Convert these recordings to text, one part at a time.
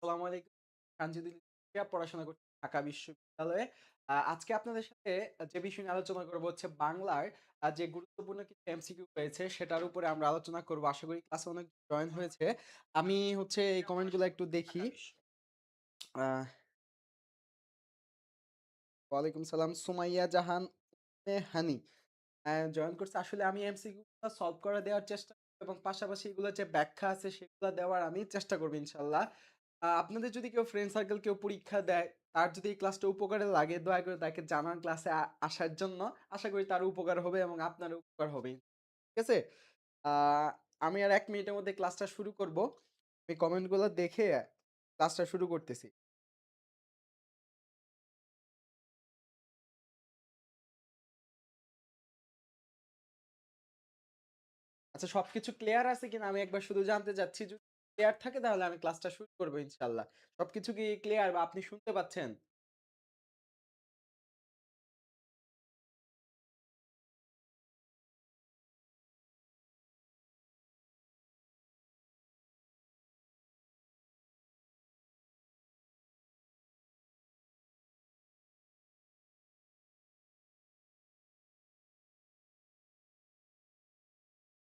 আসসালামু আলাইকুম। তানজিদুল ইসলাম পড়াশোনা করছি ঢাকা বিশ্ববিদ্যালয়ে। আজকে আপনাদের সাথে যে বিষয় নিয়ে আলোচনা করব হচ্ছে বাংলার যে গুরুত্বপূর্ণ কিছু এমসিকিউ রয়েছে সেটার উপরে আমরা আলোচনা করব। আশা করি ক্লাসে অনেক জয়েন হয়েছে। আমি হচ্ছে এই কমেন্টগুলো একটু দেখি। আহ ওয়ালাইকুম সালাম সুমাইয়া জাহান হানি জয়েন করছে। আসলে আমি এমসিকিউ গুলো সলভ করে দেওয়ার চেষ্টা করব এবং পাশাপাশি এগুলোর যে ব্যাখ্যা আছে সেগুলো দেওয়ার আমি চেষ্টা করব ইনশাআল্লাহ। আপনাদের যদি কেউ ফ্রেন্ড সার্কেল কেউ পরীক্ষা দেয়, তার যদি এই ক্লাসটা উপকারে লাগে দয়া করে তাকে জানান ক্লাসে আসার জন্য। আশা করি তার উপকার হবে এবং আপনারও উপকার হবে। ঠিক আছে? আ আমি আর ১ মিনিটের মধ্যে ক্লাসটা শুরু করব। আমি কমেন্টগুলো দেখে ক্লাসটা শুরু করতেছি। আচ্ছা সবকিছু ক্লিয়ার আছে কিনা আমি একবার শুধু জানতে চাচ্ছি। যদি ক্লিয়ার থাকে তাহলে আমি ক্লাসটা শুরু করব ইনশাআল্লাহ। সবকিছু কি ক্লিয়ার বা আপনি শুনতে পাচ্ছেন?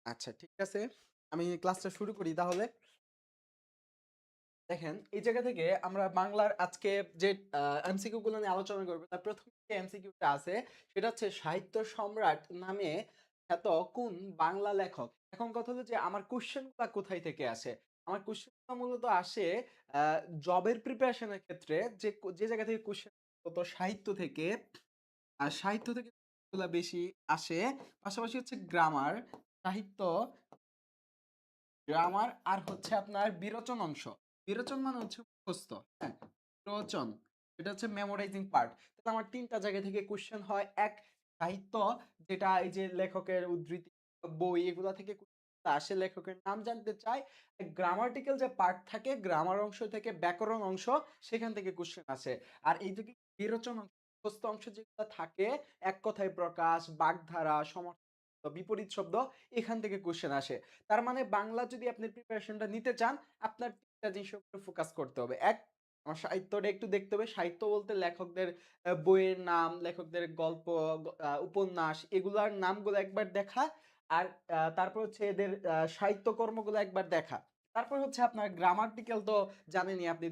আচ্ছা ঠিক আছে। আমি ক্লাসটা শুরু করি তাহলে। দেখেন এই জায়গা থেকে আমরা বাংলার আজকে যে এমসিকিউ গুলো নিয়ে আলোচনা করব তার প্রথম যে এমসিকিউটা আছে সেটা হচ্ছে সাহিত্য সম্রাট নামে খ্যাত কোন বাংলা লেখক। এখন কথা হলো যে আমার কোশ্চেনগুলা কোথায় থেকে আসে? আমার কোশ্চেনগুলো মূলত আসে জবের প্রিপারেশনের ক্ষেত্রে যে জায়গা থেকে কোশ্চেন মূলত সাহিত্য থেকে। আর সাহিত্য থেকে গুলা বেশি আসে। পাশাপাশি হচ্ছে গ্রামার, সাহিত্য গ্রামার আর হচ্ছে আপনার বিরোচন অংশ। বিরোচন মানে হচ্ছে মুখস্থ। হ্যাঁ? বিরোচন এটা হচ্ছে মেমোরাইজিং পার্ট। তাহলে আমার ৩ টা জায়গা থেকে কোয়েশ্চেন হয়। এক সাহিত্য যেটা এই যে লেখকের উদ্ধৃতি বই এগুলা থেকে আসে লেখকের নাম জানতে চাই। গ্রামাটিক্যাল যে পার্ট থাকে গ্রামার অংশ থেকে ব্যাকরণ অংশ সেখান থেকে কোয়েশ্চেন আসে। আর এই যে বিরোচন অংশ মুখস্থ অংশ যেগুলো থাকে এক কথায় প্রকাশ, বাগধারা, সমার্থক বিপরীত শব্দ এখান থেকে কোয়েশ্চেন আসে। তার মানে বাংলা যদি আপনি প্রিপারেশনটা নিতে চান, আপনার ৩ টা জিনিসের উপরে ফোকাস করতে হবে। এক আমার সাহিত্যটা একটু দেখতে হবে। সাহিত্য বলতে লেখকদের বইয়ের নাম, লেখকদের গল্প, উপন্যাস এগুলার নামগুলো একবার দেখা। আর তারপর হচ্ছে এদের সাহিত্যকর্মগুলো একবার দেখা। তারপর হচ্ছে আপনার গ্রামাটিক্যাল তো জানেনই আপনি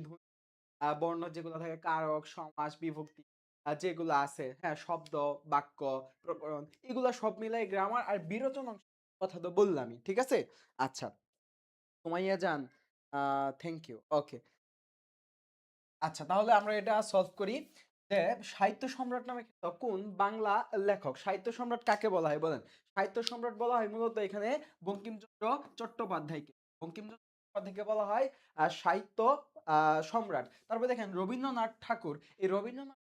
বর্ণ যেগুলো থাকে কারক, সমাস, বিভক্তি যেগুলো আছে, হ্যাঁ? শব্দ, বাক্য, প্রকরণ এগুলা সব মিলাই গ্রামার আর বিরোচন অংশ কথা তো বললামই। ঠিক আছে? আচ্ছা, সুমাইয়া জান থ্যাংক ইউ। ওকে। আচ্ছা তাহলে আমরা এটা সলভ করি যে সাহিত্য সম্রাট নামে খ্যাত কোন বাংলা লেখক? সাহিত্য সম্রাট কাকে বলা হয় বলেন? সাহিত্য সম্রাট বলা হয় মূলত এখানে বঙ্কিমচন্দ্র চট্টোপাধ্যায়কে। বঙ্কিমচন্দ্র চট্টোপাধ্যায়কে বলা হয় সাহিত্য সম্রাট। তারপরে দেখেন রবীন্দ্রনাথ ঠাকুর। এই রবীন্দ্রনাথ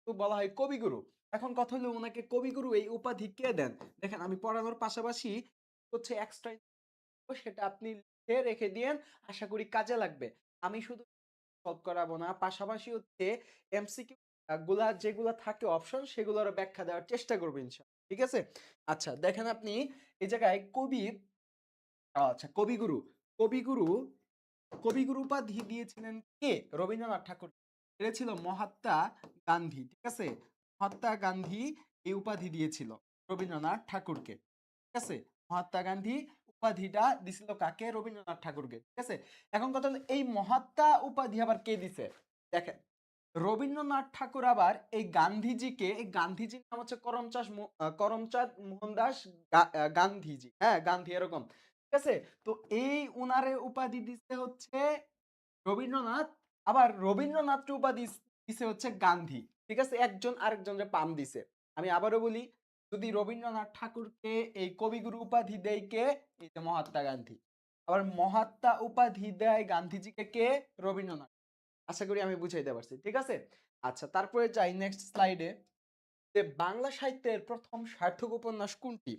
বলা হয় কবিগুরু। এখন কথা হলো উনাকে কবিগুরু এই উপাধি কে দেন? দেখেন আমি পড়ানোর পাশাপাশি হচ্ছে এক্সট্রা সেটা আপনি লিখে রেখে দিয়েন। আশা করি কাজে লাগবে। আমি শুধু সলভ করাবো না। পাশাপাশি হচ্ছে এমসিকিউ গুলা যেগুলা থাকে অপশন সেগুলোরও ব্যাখ্যা দেওয়ার চেষ্টা করব ইনশাআল্লাহ। ঠিক আছে? আচ্ছা দেখেন আপনি এই জায়গায় আচ্ছা কবিগুরু। কবিগুরু কবিগুরু উপাধি দিয়েছিলেন কে? রবীন্দ্রনাথ ঠাকুর। এটা ছিল মহাত্মা গান্ধী। ঠিক আছে? মহাত্মা গান্ধী এই উপাধি দিয়েছিল রবীন্দ্রনাথ ঠাকুরকে। ঠিক আছে? মহাত্মা গান্ধী উপাধিটা দিছিল কাকে? রবীন্দ্রনাথ ঠাকুরকে। ঠিক আছে? এখন কথা হলো এই মহাত্মা উপাধি আবার কে দিছে? দেখেন রবীন্দ্রনাথ ঠাকুর আবার এই গান্ধীজিকে এই গান্ধীজির নাম হচ্ছে করমচাঁদ মোহনদাস গান্ধীজি। হ্যাঁ? গান্ধী এরকম। ঠিক আছে? তো এই উনারে উপাধি দিছে হচ্ছে রবীন্দ্রনাথ, আবার রবীন্দ্রনাথকে উপাধি দিছে হচ্ছে গান্ধী। ঠিক আছে? একজন আরেকজনরে পাম দিছে। আমি আবারও বলি, যদি রবীন্দ্রনাথ ঠাকুরকে এই কবিগুরু উপাধি দেয় কে? এই যে মহাত্মা গান্ধী। আবার মহাত্মা উপাধি দেয় গান্ধীজিকে কে? রবীন্দ্রনাথ। আশা করি আমি বুঝাইতে পারছি। ঠিক আছে? আচ্ছা তারপরে যাই নেক্সট স্লাইডে। যে বাংলা সাহিত্যের ১ম সার্থক উপন্যাস কোনটি?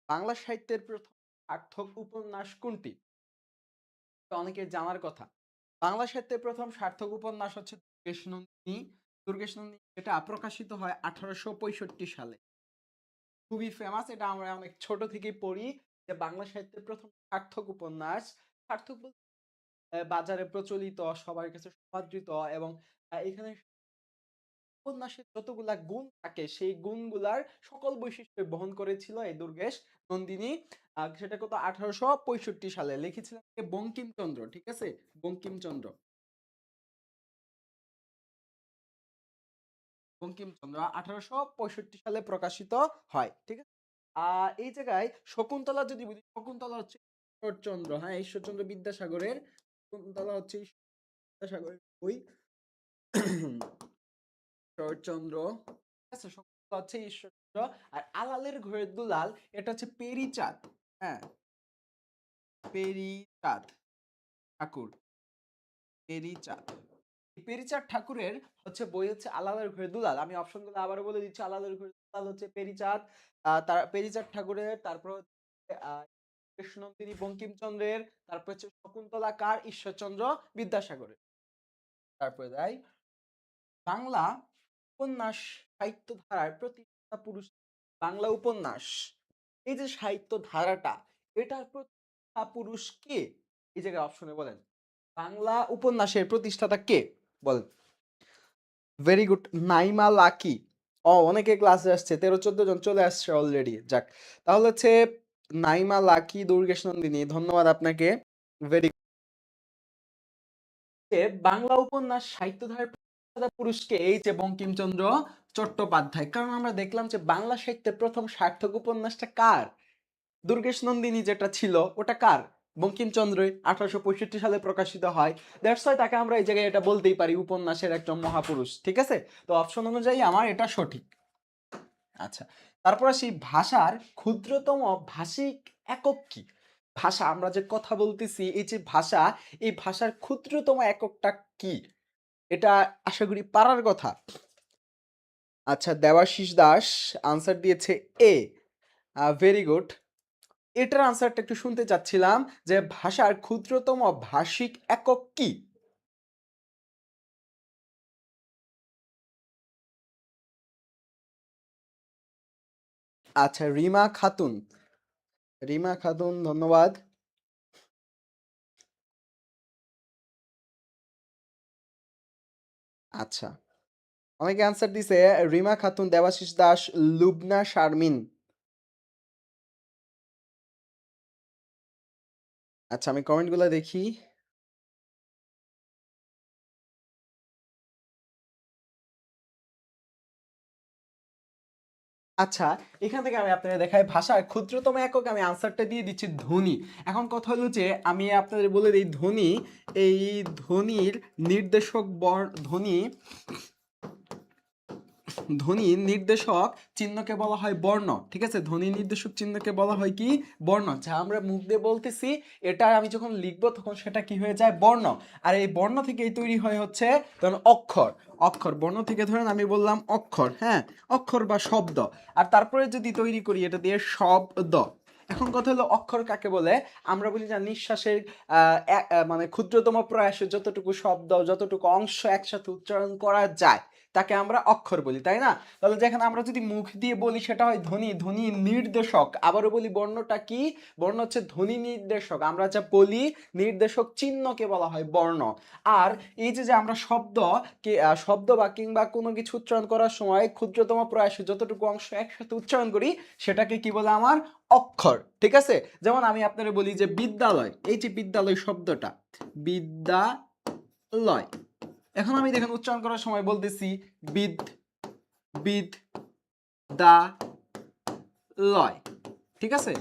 বাংলা সাহিত্যের ১ম সার্থক উপন্যাস কোনটি? এটা অনেকের জানার কথা। বাংলা সাহিত্যের ১ম সার্থক উপন্যাস হচ্ছে দুর্গেশনন্দিনী। দুর্গেশনন্দিনী এটা প্রকাশিত হয় ১৮৬৫ সালে। খুবই ফেমাস এটা আমরা অনেক ছোট থেকেই পড়ি যে বাংলা সাহিত্যের ১ম সার্থক উপন্যাস। সার্থক বাজারে প্রচলিত, সবার কাছে সমাদৃত এবং এখানে উপন্যাসের যতগুলা গুণ থাকে সেই গুণগুলার সকল বৈশিষ্ট্য বহন করেছিল এই দুর্গেশ নন্দিনী। সেটা কত 1865 সালে লিখেছিলেন বঙ্কিমচন্দ্র, ঠিক আছে, বঙ্কিমচন্দ্র। বঙ্কিমচন্দ্র 1865 সালে প্রকাশিত হয়, ঠিক আছে। এই জায়গায় শকুন্তলা যদি বলি, শকুন্তলা হচ্ছে ঈশ্বরচন্দ্র, হ্যাঁ ঈশ্বরচন্দ্র বিদ্যাসাগরের, শকুন্তলা হচ্ছে বিদ্যাসাগরের বই। ঈশ্বরচন্দ্র, ঠিক আছে, শকুন্তলা হচ্ছে ঈশ্বরচন্দ্র। আর আলালের ঘরের দুলাল এটা হচ্ছে পেরিচাঁদ, হ্যাঁ পেরিচাঁদ ঠাকুর, পেরিচাঁদ। পেরিচাঁদ ঠাকুরের হচ্ছে বই হচ্ছে আলালের ঘরের দুলাল। আমি অপশনগুলো আবারও বলে দিচ্ছি, আলালের ঘরের দুলাল হচ্ছে পেরিচাঁদ, তার পেরিচাঁদ ঠাকুরের, তারপর হচ্ছে কৃষ্ণনন্দিনী বঙ্কিমচন্দ্রের, তারপর হচ্ছে শকুন্তলা কার, ঈশ্বরচন্দ্র বিদ্যাসাগরের। তারপরে দেয় বাংলা উপন্যাস সাহিত্য ধারার প্রতিষ্ঠাতা পুরুষ। বাংলা উপন্যাস এই যে সাহিত্য ধারাটা, এটার প্রতিষ্ঠাতা পুরুষ কে? এই জায়গায় অপশনে বলেন বাংলা উপন্যাসের প্রতিষ্ঠাতা কে, বলেন। Very good, Naima lucky. অনেকে ক্লাসে আসছে, 13-14 জন চলে আসছে অলরেডি। যাক, তাহলে হচ্ছে নাইমা লাকি দুর্গেশ নন্দিনী, ধন্যবাদ আপনাকে। ভেরি বাংলা উপন্যাস সাহিত্য ধারার প্রতিষ্ঠাতা পুরুষকে এই যে বঙ্কিমচন্দ্র চট্টোপাধ্যায়। কারণ আমরা দেখলাম যে বাংলা সাহিত্যের প্রথম সার্থক উপন্যাসটা কার, দুর্গেশ নন্দিনী যেটা ছিল ওটা কার, বঙ্কিমচন্দ্র, 1865 সালে প্রকাশিত হয়। দ্যাটস ওয়াই তাকে আমরা এই জায়গায় এটা বলতেই পারি উপন্যাসের একজন মহাপুরুষ, ঠিক আছে। তো অপশন অনুযায়ী আমার এটা সঠিক। আচ্ছা, তারপর আসি ভাষার ক্ষুদ্রতম ভাষিক একক কি? ভাষা, আমরা যে কথা বলতেছি এই যে ভাষা, এই ভাষার ক্ষুদ্রতম এককটা কি? এটা আশা করি পারার কথা। আচ্ছা, দেবাশিস দাস আনসার দিয়েছে এ। Very good. এটার আনসারটা একটু শুনতে চাচ্ছিলাম যে ভাষার ক্ষুদ্রতম ভাষিক একক কি? আচ্ছা, রিমা খাতুন, রিমা খাতুন ধন্যবাদ। আচ্ছা, অনেকে আনসার দিছে রিমা খাতুন, দেবাশিস দাস, লুবনা শারমিন। আচ্ছা, আমি কমেন্টগুলো দেখি। আচ্ছা, এখান থেকে আমি আপনাদের দেখাই ভাষার ক্ষুদ্রতম একক, আমি আনসারটা দিয়ে দিচ্ছি ধ্বনি। এখন কথা হলো যে আমি আপনাদের বলে দিই ধ্বনি, এই ধ্বনির নির্দেশক ধ্বনি, ধ্বনি নির্দেশক চিহ্নকে বলা হয় বর্ণ, ঠিক আছে। ধ্বনি নির্দেশক চিহ্নকে বলা হয় কি, বর্ণ। যা আমরা মুখ দিয়ে বলতেছি এটা আমি যখন লিখবো তখন সেটা কি হয়ে যায়, বর্ণ। আর এই বর্ণ থেকেই তৈরি হয় হচ্ছে ধরুন অক্ষর, অক্ষর বর্ণ থেকে ধরেন আমি বললাম অক্ষর, হ্যাঁ অক্ষর বা শব্দ। আর তারপরে যদি তৈরি করি এটা দিয়ে শব্দ। এখন কথা হলো অক্ষর কাকে বলে? আমরা বলি যে নিঃশ্বাসের মানে ক্ষুদ্রতম প্রয়াসে যতটুকু শব্দ, যতটুকু অংশ একসাথে উচ্চারণ করা যায় তাকে আমরা অক্ষর বলি, তাই না? তাহলে যেখানে আমরা যদি মুখ দিয়ে বলি সেটা হয় ধ্বনি, ধ্বনি নির্দেশক। আবারও বলি বর্ণটা কি, বর্ণ হচ্ছে ধ্বনি নির্দেশক। আমরা যা বলি নির্দেশক চিহ্নকে বলা হয় বর্ণ। আর এই যে যে আমরা শব্দ কে শব্দ বা কিংবা কোনো কিছু উচ্চারণ করার সময় ক্ষুদ্রতম প্রয়াসে যতটুকু অংশ একসাথে উচ্চারণ করি সেটাকে কি বলে আমার, অক্ষর, ঠিক আছে। যেমন আমি আপনাদের বলি যে বিদ্যালয়, এই যে বিদ্যালয় শব্দটা, বিদ্যালয়, এখন আমি দেখেন উচ্চারণ করার সময় বলতেছি বিদ, বিদ দা লয়, ঠিক আছে,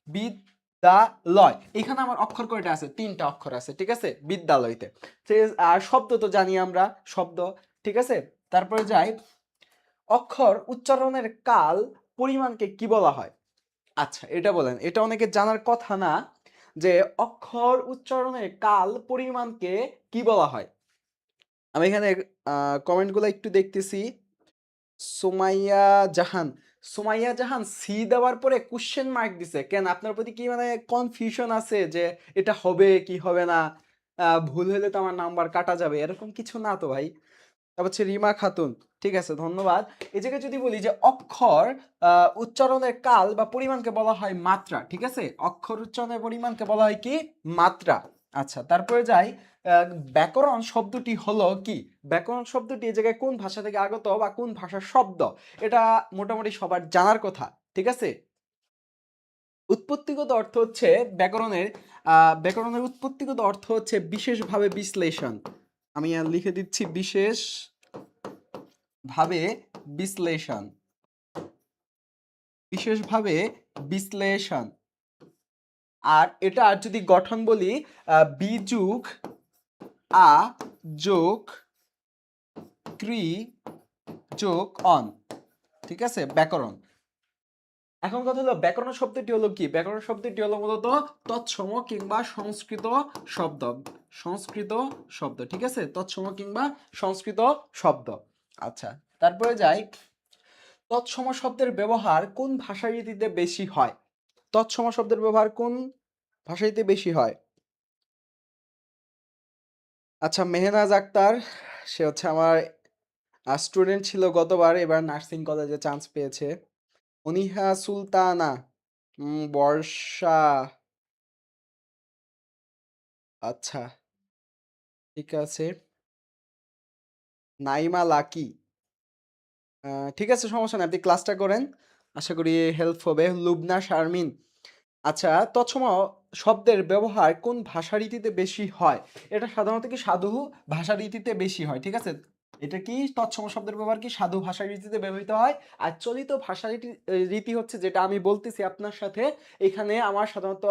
বিদ্যালয়। এখানে আমার অক্ষর কয়টা আছে, 3টা অক্ষর আছে, ঠিক আছে, বিদ্যালয়তে। আর শব্দ তো জানি আমরা, শব্দ, ঠিক আছে। তারপরে যাই, অক্ষর উচ্চারণের কাল পরিমাণকে কি বলা হয়? আচ্ছা, এটা বলেন, এটা অনেকে জানার কথা না যে অক্ষর উচ্চারণের কাল পরিমাণকে কি বলা হয়। আমি এখানে কমেন্টগুলো একটু দেখতেছি। সুমাইয়া জাহান, সুমাইয়া জাহান সি দেওয়ার পরে কোশ্চেন মার্ক দিছে কেন? আপনার প্রতি কি মানে কনফিউশন আছে যে এটা হবে কি হবে না, ভুল হলে তো আমার নাম্বার কাটা যাবে, এরকম কিছু না তো ভাই। তারপর হচ্ছে রিমা খাতুন, ঠিক আছে ধন্যবাদ। এই জায়গায় যদি বলি যে অক্ষর উচ্চারণের কাল বা পরিমাণকে বলা হয় মাত্রা, ঠিক আছে, অক্ষর উচ্চারণের পরিমাণকে বলা হয় কি, মাত্রা। আচ্ছা, তারপরে যাই। ব্যাকরণ শব্দটি হলো কি? ব্যাকরণ শব্দটি এই জায়গায় কোন ভাষা থেকে আগত বা কোন ভাষার শব্দ? এটা মোটামুটি সবার জানার কথা, ঠিক আছে? উৎপত্তিগত অর্থ হচ্ছে ব্যাকরণের, ব্যাকরণের উৎপত্তিগত অর্থ হচ্ছে বিশেষভাবে বিশ্লেষণ। আমি আর লিখে দিচ্ছি বিশেষভাবে বিশ্লেষণ, বিশেষভাবে বিশ্লেষণ। আর এটা আর যদি গঠন বলি, বি যুগ আ যোগ ক্রি যোগ অন, ঠিক আছে? ব্যাকরণ। এখন কথা হলো ব্যাকরণ শব্দটি হলো কি? ব্যাকরণ শব্দটি হলো মূলত তৎসম কিংবা সংস্কৃত শব্দ, সংস্কৃত শব্দ, ঠিক আছে? তৎসম কিংবা সংস্কৃত শব্দ। আচ্ছা, তারপরে যাই। তৎসম শব্দের ব্যবহার কোন ভাষারীতিতে বেশি হয়? তৎসম শব্দের ব্যবহার কোন ভাষারীতিতে বেশি হয়? আচ্ছা, মেহনাজ আক্তার, সে হচ্ছে আমার স্টুডেন্ট ছিল গতবার, এবার নার্সিং কলেজে চান্স পেয়েছে। অনিহা সুলতানা, বর্ষা, আচ্ছা ঠিক আছে। নাইমা লাকি, ঠিক আছে, সমস্যা নেই, আপনি ক্লাসটা করেন, আশা করি হেল্প হবে। লুবনা শারমিন। আচ্ছা, তৎসম শব্দের ব্যবহার কোন ভাষারীতিতে বেশি হয়? এটা সাধারণত কি সাধু ভাষারীতিতে বেশি হয়, ঠিক আছে? এটা কি তৎসম শব্দের ব্যবহার কি সাধু ভাষারীতিতে ব্যবহৃত হয়। আর চলিত ভাষারীতি রীতি হচ্ছে যেটা আমি বলতেছি আপনার সাথে, এখানে আমার সাধারণত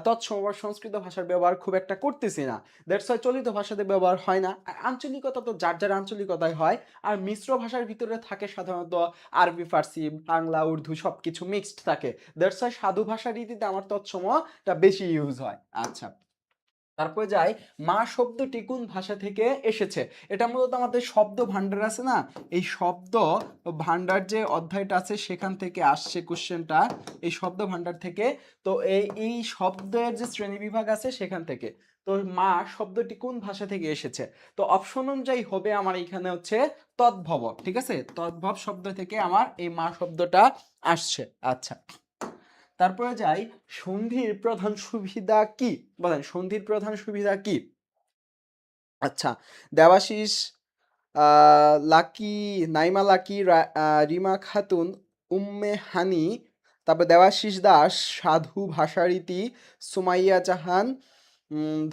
তৎসম বা সংস্কৃত ভাষার ব্যবহার খুব একটা করতেছি না, দ্যাটস ওয়াই চলিত ভাষাতে ব্যবহার হয় না। আর আঞ্চলিকতা তো যার যার আঞ্চলিকতায় হয়। আর মিশ্র ভাষার ভিতরে থাকে সাধারণত আরবি, ফার্সি, বাংলা, উর্দু সবকিছু মিক্সড থাকে, দ্যাটস ওয়াই সাধু ভাষা রীতিতে আমার তৎসমটা বেশি ইউজ হয়। আচ্ছা, তারপরে যাই। মা শব্দটি কোন ভাষা থেকে এসেছে? এটা মূলত আমাদের শব্দ ভান্ডার আছে না, এই শব্দ ভান্ডার যে অধ্যায়টা আছে সেখান থেকে আসছে কোশ্চেনটা, এই শব্দ ভান্ডার থেকে। তো এই শব্দের যে শ্রেণী বিভাগ আছে সেখান থেকে। তো মা শব্দটি কোন ভাষা থেকে এসেছে? তো অপশন অনুযায়ী হবে আমার এখানে হচ্ছে তদ্ভব, ঠিক আছে? তদ্ভব শব্দ থেকে আমার এই মা শব্দটা আসছে। আচ্ছা, তারপরে যাই। সন্ধির প্রধান সুবিধা কি? বলেন, সন্ধির প্রধান সুবিধা কি? আচ্ছা, দেবাশিস, লাকি, নাইমা লাকি, রিমা খাতুন, উম্মে হানি, তারপর দেবাশিস দাস, সাধু ভাষারীতি, সুমাইয়া জাহান,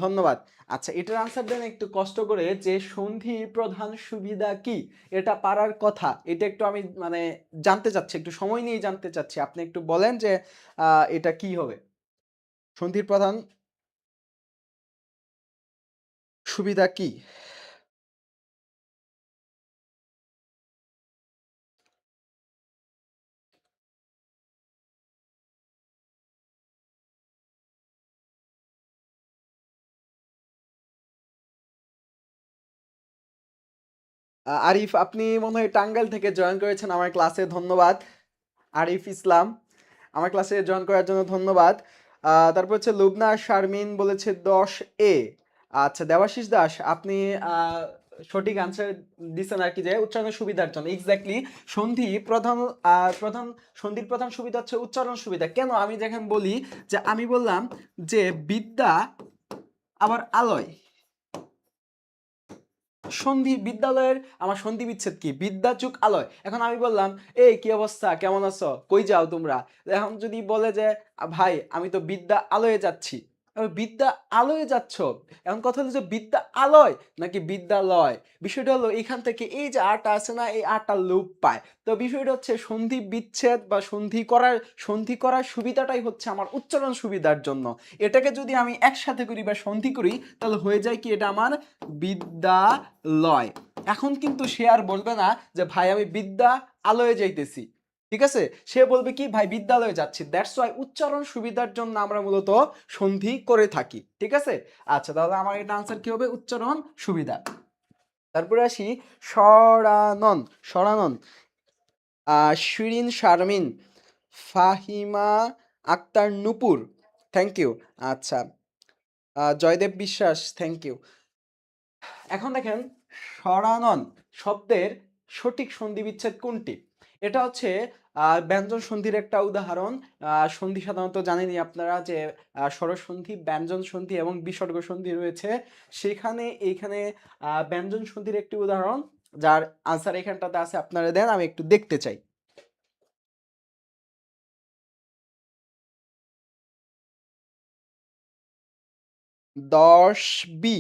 ধন্যবাদ। আচ্ছা, এটার আনসার দেন একটু কষ্ট করে, যে সন্ধির প্রধান সুবিধা কি? এটা পারার কথা, এটা একটু আমি মানে জানতে চাচ্ছি, একটু সময় নিয়ে জানতে চাচ্ছি, আপনি একটু বলেন যে এটা কি হবে সন্ধির প্রধান সুবিধা কি? আরিফ, আপনি মনে হয় টাঙ্গাইল থেকে জয়েন করেছেন আমার ক্লাসে, ধন্যবাদ। আরিফ ইসলাম, আমার ক্লাসে জয়েন করার জন্য ধন্যবাদ। তারপর হচ্ছে লুবনা শারমিন বলেছে 10A। আচ্ছা, দেবাশিস দাস, আপনি আহ, সঠিক আনসার দিচ্ছেন আর কি, যে উচ্চারণের সুবিধার জন্য। এক্স্যাক্টলি, সন্ধি প্রধান, প্রধান সন্ধির প্রধান সুবিধা হচ্ছে উচ্চারণ সুবিধা। কেন? আমি যখন বলি যে, আমি বললাম যে বিদ্যা আবার আলয়, সন্ধি, বিদ্যালয়ের আমার সন্ধি বিচ্ছেদ কি? বিদ্যা চুক আলয়। এখন আমি বললাম, এই কি অবস্থা, কেমন আছো, কই যাও তোমরা? এখন যদি বলে যে ভাই আমি তো বিদ্যা আলয়ে যাচ্ছি, বিদ্যা আলয়ে যাচ্ছ, এখন কথা হলো যে বিদ্যা আলয় নাকি বিদ্যালয়। বিষয়টা হলো এখান থেকে এই যে আটা আছে না, এই আটা লোপ পায়। তো বিষয়টা হচ্ছে সন্ধি বিচ্ছেদ বা সন্ধি করার সুবিধাটাই হচ্ছে আমার উচ্চারণ সুবিধার জন্য। এটাকে যদি আমি একসাথে করি বা সন্ধি করি, তাহলে হয়ে যায় কি, এটা আমার বিদ্যালয়। এখন কিন্তু সে আর বলবে না যে ভাই আমি বিদ্যা আলয়ে যাইতেছি, ঠিক আছে? সে বলবে কি, ভাই বিদ্যালয়ে যাচ্ছি। দ্যাটস ওয়াই উচ্চারণ সুবিধার জন্য আমরা মূলত সন্ধি করে থাকি, ঠিক আছে? আচ্ছা, তাহলে আমার এটা আনসার কি হবে? উচ্চারণ সুবিধা। তারপরে আসি সরানন, সরানন, শিরিন শারমিন, ফাহিমা আক্তার নুপুর, থ্যাংক ইউ। আচ্ছা, জয়দেব বিশ্বাস, থ্যাংক ইউ। এখন দেখেন, সরানন শব্দের সঠিক সন্ধি বিচ্ছেদ কোনটি? এটা হচ্ছে ব্যঞ্জন সন্ধির একটা উদাহরণ। সন্ধি সাধারণত জানেনই আপনারা যে স্বরসন্ধি, ব্যঞ্জন সন্ধি এবং বিসর্গ সন্ধি রয়েছে। সেখানে এইখানে ব্যঞ্জন সন্ধির একটি উদাহরণ, যার আনসার এখানটাতে আছে, আপনারা দেন, আমি একটু দেখতে চাই। দশ বি,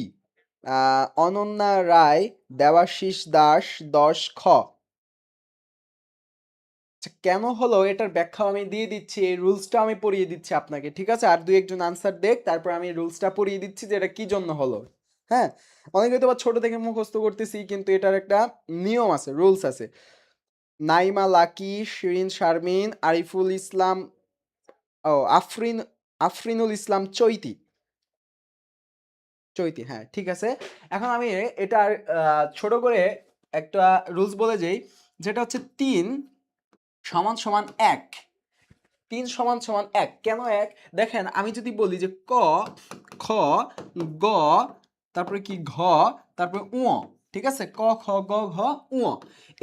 অনন্যা রায়, দেবাশিস দাস, 10 খ। আচ্ছা, কেন হলো এটার ব্যাখ্যা আমি দিয়ে দিচ্ছি, এই রুলসটা আমি পড়িয়ে দিচ্ছি আপনাকে, ঠিক আছে? আর দুই একজন আনসার দেখ, তারপর আমি রুলসটা পড়িয়ে দিচ্ছি যে এটা কি জন্য হলো। হ্যাঁ, অনেকে তো আবার ছোট থেকে মুখস্থ করতেছি, কিন্তু এটার একটা নিয়ম আছে, রুলস আছে। নাইমা লাকি, শিরিন শারমিন, আরিফুল ইসলাম, ও আফরিনুল ইসলাম চৈতি, চৈতি, হ্যাঁ ঠিক আছে। এখন আমি এটার ছোট করে একটা রুলস বলে যাই, যেটা হচ্ছে 3 সমান সমান 1। 3 সমান সমান 1 কেন 1? দেখেন, আমি যদি বলি যে ক, খ, গ, তারপরে কি ঘ, তারপরে উ, ঠিক আছে? ক খ গ ঘ উ,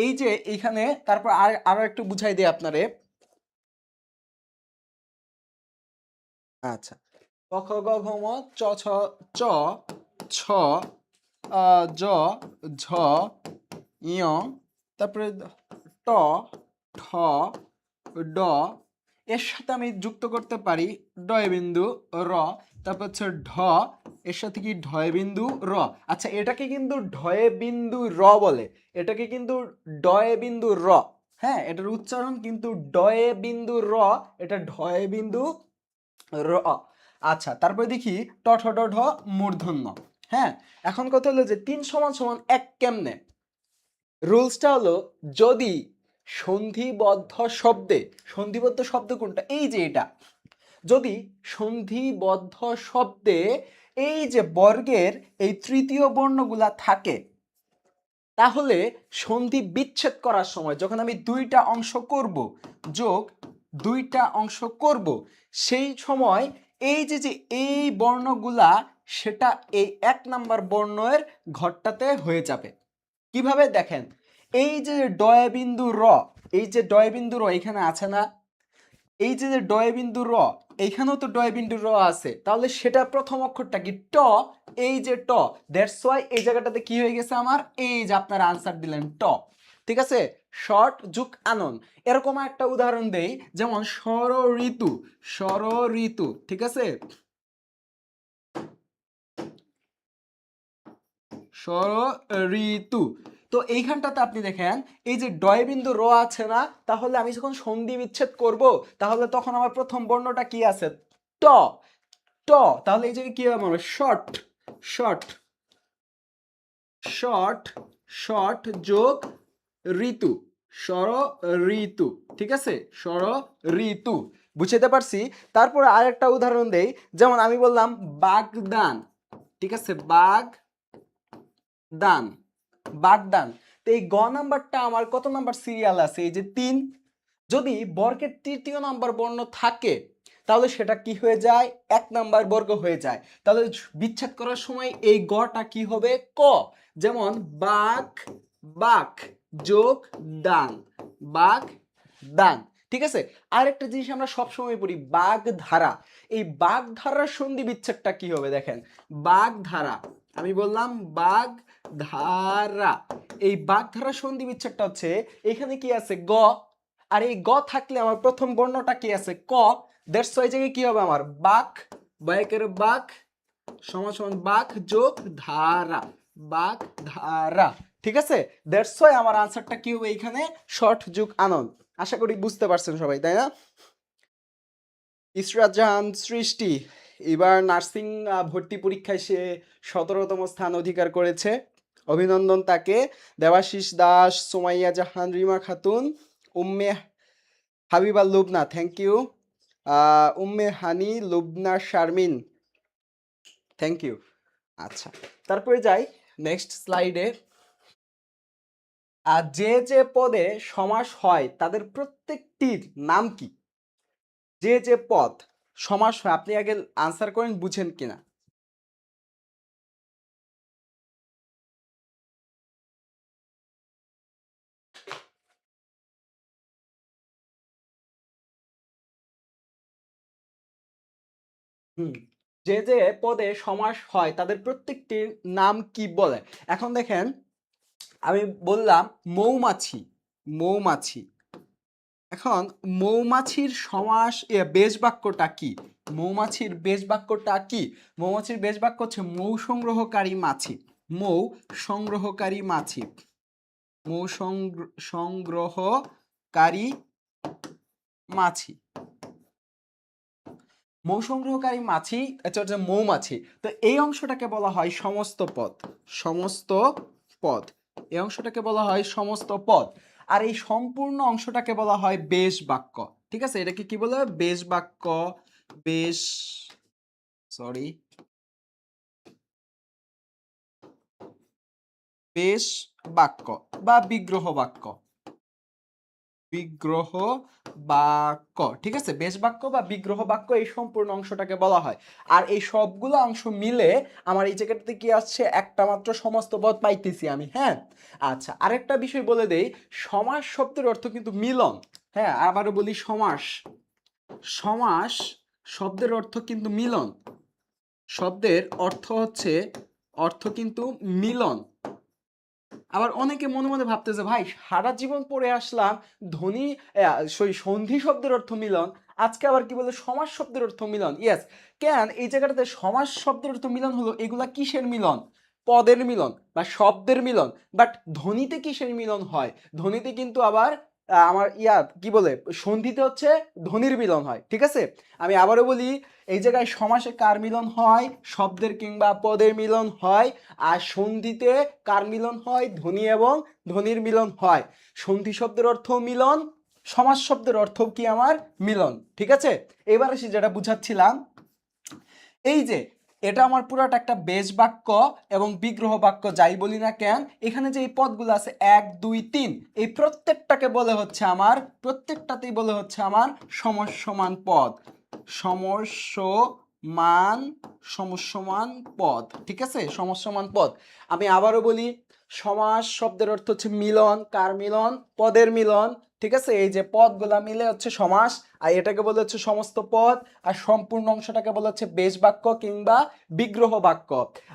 এই যে এইখানে, তারপর আরো একটু বুঝাই দিই আপনারে। আচ্ছা, ক খ গ ঘ ম, চ ছ, চ, ছ, জ, ঝ, ইয়, তারপরে ট, ঠ, ড, এর সাথে আমি যুক্ত করতে পারি ডয় বিন্দু র, তারপর হচ্ছে ঢ, এর সাথে কি ঢয় বিন্দু র। আচ্ছা, এটাকে কিন্তু ঢয়ে বিন্দু র বলে, এটাকে কিন্তু ডয়ে বিন্দু র। হ্যাঁ, এটার উচ্চারণ কিন্তু ডয়ে বিন্দু র, এটা ঢয়ে বিন্দু র। আচ্ছা, তারপরে দেখি ট ঠ ড ঢ মূর্ধন্য। হ্যাঁ, এখন কথা হলো যে 3 সমান সমান 1 কেমনে? রুলসটা হলো, যদি সন্ধিবদ্ধ শব্দে, সন্ধিবদ্ধ শব্দ কোনটা? এই যে এটা, যদি সন্ধিবদ্ধ শব্দে এই যে বর্গের এই তৃতীয় বর্ণগুলা থাকে, তাহলে সন্ধি বিচ্ছেদ করার সময় যখন আমি দুইটা অংশ করব, যোগ দুইটা অংশ করব, সেই সময় এই যে যে এই বর্ণগুলা, সেটা এই 1 নাম্বার বর্ণের ঘরটাতে হয়ে যাবে। কিভাবে দেখেন, এই যে ডয় বিন্দু র, এই যে ডয় বিন্দু র এখানে আছে না? এই যে ডয় বিন্দু র, এইখানেও তো ডয় বিন্দু র আছে, তাহলে সেটা প্রথম অক্ষরটা কি? ট। এই যে ট, দ্যাটস ওয়াই এই জায়গাটাতে কি হয়ে গেছে আমার, এই যে আপনারা আনসার দিলেন ট, ঠিক আছে? শর্ট যুগ আনন। এরকম একটা উদাহরণ দেই, যেমন ষড় ঋতু, ষড় ঋতু, ঠিক আছে? ষড় ঋতু। তো এইখানটাতে আপনি দেখেন, এই যে ডয় বিন্দু র আছে না? তাহলে আমি যখন সন্ধি বিচ্ছেদ করব, তাহলে তখন আমার প্রথম বর্ণটা কি আছে? ট, ট। তাহলে এই জায়গায় কি হবে আমার? শর্ট, শর্ট, শর্ট, শর্ট যোগ ঋতু, ষড় ঋতু, ঠিক আছে? ষড় ঋতু, বুঝতে পারছি। তারপরে আরেকটা উদাহরণ দেই, যেমন আমি বললাম বাগদান, ঠিক আছে? বাগদান, বাগদান। তো এই গ নাম্বারটা আমার কত নাম্বার সিরিয়াল আছে? এই যে 3। যদি বর্গের তৃতীয় নাম্বার বর্ণ থাকে, তাহলে সেটা কি হয়ে যায়? 1 নাম্বার বর্গ হয়ে যায়। তাহলে বিচ্ছেদ করার সময় এই গটা কি হবে? ক। যেমন বাক, বাক যোগ দান, বাক দান, ঠিক আছে? আরেকটা জিনিস আমরা সবসময় পড়ি, বাগধারা। এই বাগধারার সন্ধি বিচ্ছেদটা কি হবে দেখেন, বাগধারা, আমি বললাম বাগধারা, এই বাগধারা সন্ধি বিচ্ছেদটা হচ্ছে, এখানে কি আছে? গ। আর এই গ থাকলে আমার প্রথম বর্ণটা কি আছে? ক। দ্যাটস ওয়াই জায়গায় কি হবে আমার? বাক, বাকের বাক সমান সমান বাক যোগ ধারা, বাক ধারা, ঠিক আছে? দ্যাটস ওয়াই আমার আনসারটা কি হবে এইখানে? শর্ট যুগ আনন্দ। আশা করি বুঝতে পারছেন সবাই, তাই না? ইসরাত জাহান সৃষ্টি এবার নার্সিং ভর্তি পরীক্ষায় সে 17তম স্থান অধিকার করেছে, অভিনন্দন তাকে। Debashis Das, Sumaiya Jahan, Rima Khatun, Umme Habiba Lubna, thank you. Umme Hani, Lubna Sharmin, thank you. আচ্ছা, তারপরে যাই নেক্সট স্লাইডে। আর যে যে পদে সমাস হয় তাদের প্রত্যেকটির নাম কি? যে যে পদ সমাস হয়, আপনি আগে আনসার করেন, বুঝেন কিনা। হুম, যে যে পদে সমাস হয় তাদের প্রত্যেকটির নাম কি বলে? এখন দেখেন, আমি বললাম মৌমাছি, মৌমাছি। এখন মৌমাছির সমাস বেশ বাক্যটা কি? মৌমাছির বেশ বাক্যটা কি? মৌমাছির বেশ বাক্য হচ্ছে মৌ সংগ্রহকারী মাছি। মৌ সংগ্রহকারী মাছি। মৌ সংগ্রহকারী মাছি। মৌ সংগ্রহকারী মাছি হচ্ছে মৌমাছি। তো এই অংশটাকে বলা হয় সমস্ত পদ। সমস্ত পদ, এই অংশটাকে বলা হয় সমস্ত পদ। আর এই সম্পূর্ণ অংশটাকে বলা হয় বেশ বাক্য। ঠিক আছে, এটাকে কি বলা হয়? বেশ বাক্য। বেশ, সরি, বেশ বাক্য বা বিগ্রহ বাক্য। বিগ্রহ বাক্য, ঠিক আছে, বেশ বাক্য বা বিগ্রহ বাক্য এই সম্পূর্ণ অংশটাকে বলা হয়। আর এই সবগুলো অংশ মিলে আমার এই জায়গাটাতে কি আসছে? একটা মাত্র সমস্ত পদ পাইতেছি আমি। হ্যাঁ, আচ্ছা, আরেকটা বিষয় বলে দেই, সমাস শব্দের অর্থ কিন্তু মিলন। হ্যাঁ, আবারও বলি, সমাস, সমাস শব্দের অর্থ কিন্তু মিলন। শব্দের অর্থ হচ্ছে, অর্থ কিন্তু মিলন। আবার অনেকে মনে মনে ভাবতেছে, ভাই সারা জীবন পড়ে আসলাম ধ্বনি সন্ধি শব্দের অর্থ মিলন, আজকে আবার কি বলে সমাস শব্দের অর্থ মিলন। ইয়েস, কেন এই জায়গাটাতে সমাস শব্দের অর্থ মিলন হলো? এগুলা কিসের মিলন? পদের মিলন বা শব্দের মিলন। বাট ধ্বনিতে কিসের মিলন হয়? ধ্বনিতে কিন্তু আবার আমার কি বলে, সন্ধিতে হচ্ছে ধ্বনির মিলন হয়। ঠিক আছে, আমি আবারও বলি, এই জায়গায় সমাসে কার মিলন হয়? শব্দের কিংবা পদের মিলন হয়। আর সন্ধিতে কার মিলন হয়? ধ্বনি এবং ধ্বনির মিলন হয়। সন্ধি শব্দের অর্থ মিলন, সমাস শব্দের অর্থ কি আমার? মিলন। ঠিক আছে, এবার আসি যেটা বুঝাচ্ছিলাম, এই যে এটা আমার পুরাটা একটা বেশ বাক্য এবং বিগ্রহ বাক্য যাই বলি না কেন, এখানে যে এই পদগুলো আছে 1 2 3, এই প্রত্যেকটাকে বলে হচ্ছে আমার, প্রত্যেকটাতেই বলে হচ্ছে আমার সমসমান পদ। সমসমান, সমসমান পদ। ঠিক আছে, সমসমান পদ। আমি আবারও বলি, সমাস শব্দের অর্থ হচ্ছে মিলন। কার মিলন? পদের মিলন। ঠিক আছে, এই যে পদগুলা মিলে হচ্ছে সমাস, আর এটাকে বলে হচ্ছে সমস্ত পদ। আর সম্পূর্ণ অংশটাকে বলা হচ্ছে বেশ বাক্য কিংবা বিগ্রহ বাক্য।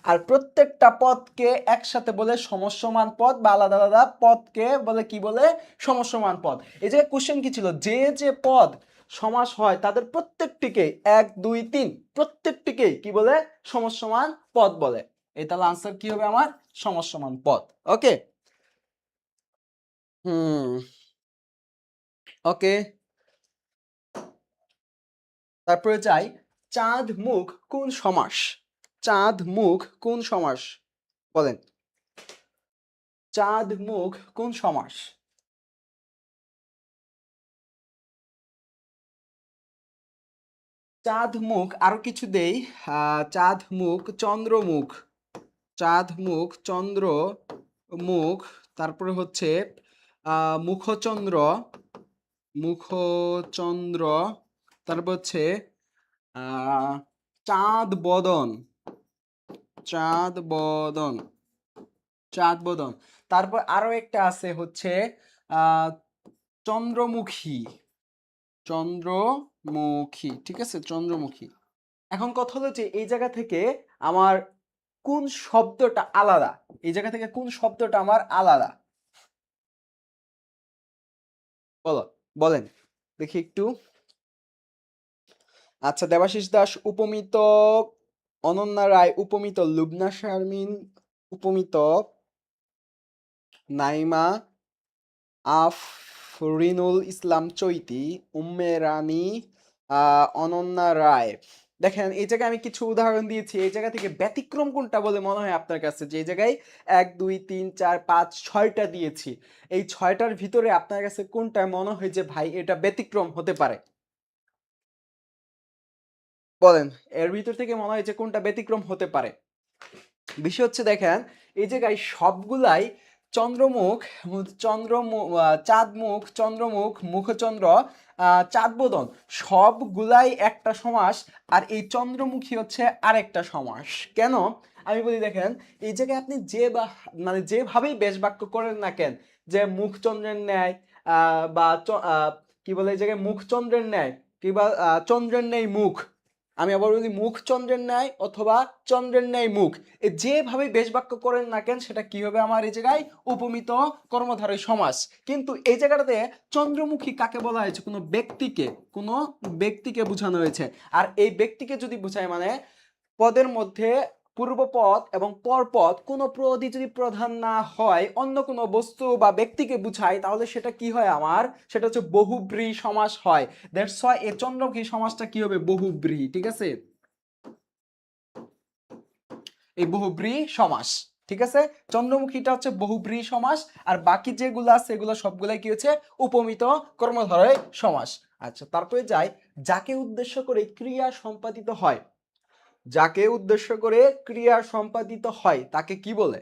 আর প্রত্যেকটা পদকে একসাথে বলে সমসমান পদ, বা আলাদা আলাদা পদকে বলে কি বলে? সমসমান পদ। এই যে কোশ্চেন কি ছিল, যে যে পদ সমাস হয় তাদের প্রত্যেকটিকে 1 2 3 প্রত্যেকটিকেই কি বলে? সমসমান পদ বলে। এই তাহলে আনসার কি হবে আমার? সমসমান পদ। ওকে, হুম, ওকে। তারপরে যাই, চাঁদ মুখ কোন সমাস? চাঁদ মুখ কোন সমাস? বলেন, চাঁদ মুখ কোন সমাস? চাঁদ মুখ, আরো কিছু দেই, চাঁদ মুখ, চন্দ্রমুখ। চাঁদ মুখ, চন্দ্র মুখ। তারপরে হচ্ছে মুখচন্দ্র, মুখচন্দ্র। তারপর হচ্ছে আহ চাঁদ বদন, চাঁদ বদন, চাঁদ বদন। তারপর আরো একটা আছে হচ্ছে আহ চন্দ্রমুখী, চন্দ্রমুখী। ঠিক আছে, চন্দ্রমুখী। এখন কথা হলো যে এই জায়গা থেকে আমার কোন শব্দটা আলাদা? এই জায়গা থেকে কোন শব্দটা আমার আলাদা? বলো, বলেন দেখি একটু। আচ্ছা, দেবাশিস দাস উপমিত, অনন্যা রায় উপমিত, লুবনা শারমিন উপমিত, নাইমা, আফরিনুল ইসলাম চৈতি, উম্মে রানী, অনন্যা রায়। দেখেন এই জায়গায় আমি কিছু উদাহরণ দিয়েছি, এই জায়গা থেকে ব্যতিক্রম কোনটা বলে মনে হয় আপনার কাছে? যে এই জায়গায় 1 2 3 4 5 6টা দিয়েছি, এই 6টার ভিতরে আপনার কাছে কোনটা মনে হয় যে ভাই এটা ব্যতিক্রম হতে পারে? বলেন, এর ভিতর থেকে মনে হয় যে কোনটা ব্যতিক্রম হতে পারে? বিষয় হচ্ছে দেখেন, এই জায়গায় সবগুলাই চন্দ্রমুখ, চাঁদমুখ, চন্দ্রমুখ, মুখচন্দ্র, চাঁদবোদন, সবগুলাই একটা সমাস। আর এই চন্দ্রমুখী হচ্ছে আরেকটা সমাস। কেন? আমি বলি, দেখেন এই জায়গায় আপনি যে বা মানে যেভাবেই বেশ বাক্য করেন না কেন, যে মুখচন্দ্রের ন্যায়, বা কি বলে এই জায়গায় মুখচন্দ্রের ন্যায়, কিংবা চন্দ্রের ন্যায় মুখ, আমি আবার বলি মুখ চন্দ্রের ন্যায় অথবা চন্দ্রের ন্যায় মুখ, যেভাবে বেশ বাক্য করেন না কেন সেটা কি হবে আমার এই জায়গায় উপমিত কর্মধারয় সমাস। কিন্তু এই জায়গাটাতে চন্দ্রমুখী কাকে বলা হয়েছে, কোনো ব্যক্তিকে বোঝানো হয়েছে। আর এই ব্যক্তিকে যদি বোঝায় মানে পদের মধ্যে পূর্বপদ এবং পরপদ কোনো পদই যদি প্রধান না হয়, অন্য কোনো বস্তু বা ব্যক্তিকে বুঝায়, তাহলে সেটা কি হয় আমার, সেটা হচ্ছে বহুব্রীহি সমাস হয়। দ্যাটস ওয়াই এই চন্দ্রমুখী সমাসটা কি হবে, বহুব্রীহি। ঠিক আছে, এই বহুব্রীহি সমাস। ঠিক আছে, চন্দ্রমুখীটা হচ্ছে বহুব্রীহি সমাস, আর বাকি যেগুলো আছে এগুলো সবগুলাই কি হচ্ছে উপমিত কর্মধারয় সমাস। আচ্ছা, তারপরে যাই, যাকে উদ্দেশ্য করে ক্রিয়া সম্পাদিত হয়, যাকে উদ্দেশ্য করে ক্রিয়া সম্পাদিত হয় তাকে কি বলে?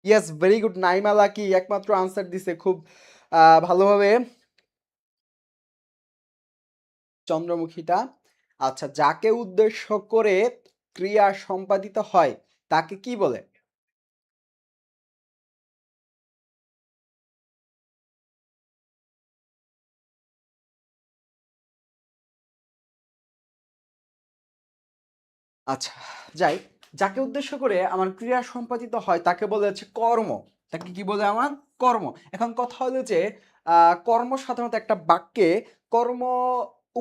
Yes, very good, Naima lucky একমাত্র আনসার দিছে খুব ভালোভাবে, চন্দ্রমুখীটা। আচ্ছা, যাকে উদ্দেশ্য করে ক্রিয়া সম্পাদিত হয় তাকে কি বলে? আচ্ছা, যাই, যাকে উদ্দেশ্য করে আমার ক্রিয়া সম্পাদিত হয় তাকে বলে হচ্ছে কর্ম। তাকে কি বলে আমার? কর্ম। এখন কথা হলো যে কর্ম সাধারণত একটা বাক্যে কর্ম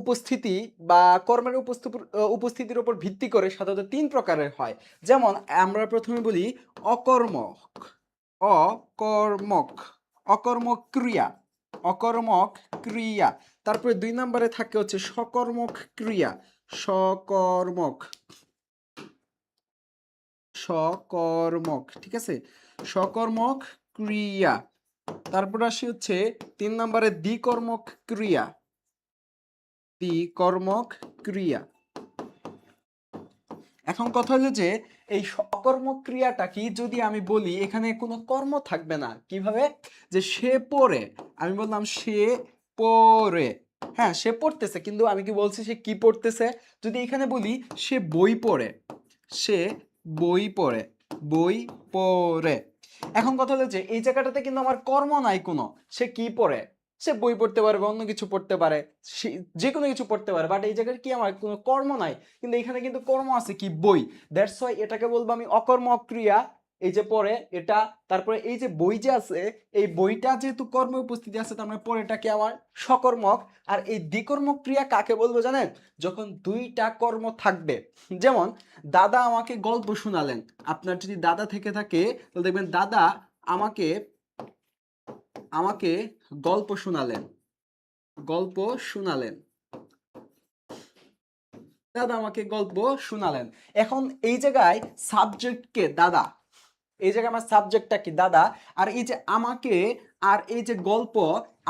উপস্থিতি বা কর্মের উপস্থিতির উপর ভিত্তি করে সাধারণত তিন প্রকারের হয়। যেমন আমরা প্রথমে বলি অকর্মক, অকর্মক, অকর্মক ক্রিয়া, অকর্মক ক্রিয়া। তারপরে 2 নম্বরে থাকে হচ্ছে সকর্মক ক্রিয়া, সকর্মক, সকর্মক। ঠিক আছে, সকর্মক ক্রিয়া। তারপর আসি হচ্ছে 3 নম্বরে দ্বিকর্মক ক্রিয়া, দ্বিকর্মক ক্রিয়া। এখন কথা হলো যে এই সকর্মক ক্রিয়াটা কি, যদি আমি বলি এখানে কোনো কর্ম থাকবে না, কিভাবে, যে সে পড়ে, আমি বললাম সে পড়ে, হ্যাঁ সে পড়তেছে, কিন্তু আমি কি বলছি সে কি পড়তেছে? যদি এখানে বলি সে বই পড়ে, সে বই পড়ে, বই পড়ে। এখন কথা হলো যে এই জায়গাটাতে কিন্তু আমার কর্ম নাই কোনো, সে কি পড়ে, সে বই পড়তে পারে বা অন্য কিছু পড়তে পারে, যে কোনো কিছু পড়তে পারে, বাট এই জায়গায় কি আমার কোনো কর্ম নাই, কিন্তু এখানে কিন্তু কর্ম আছে কি, বই। দ্যাটস ওয়াই এটাকে বলবো আমি অকর্মক ক্রিয়া, এই যে পড়ে এটা। তারপরে এই যে বই যে আছে, এই বইটা যেহেতু কর্মে উপস্থিতি আছে, তার মানে পড়েটা কি আমার সকর্মক। আর এই দ্বিকর্মক ক্রিয়া কাকে বলবো জানেন? যখন দুইটা কর্ম থাকবে। যেমন দাদা আমাকে গল্প শোনালেন, আপনার যদি দাদা থেকে থাকে তাহলে দেখবেন দাদা আমাকে আমাকে গল্প শোনালেন, গল্প শোনালেন, দাদা আমাকে গল্প শোনালেন। এখন এই জায়গায় সাবজেক্ট কে, দাদা, এই জায়গায় আমার সাবজেক্টটা কি, দাদা। আর এই যে আমাকে, আর এই যে গল্প,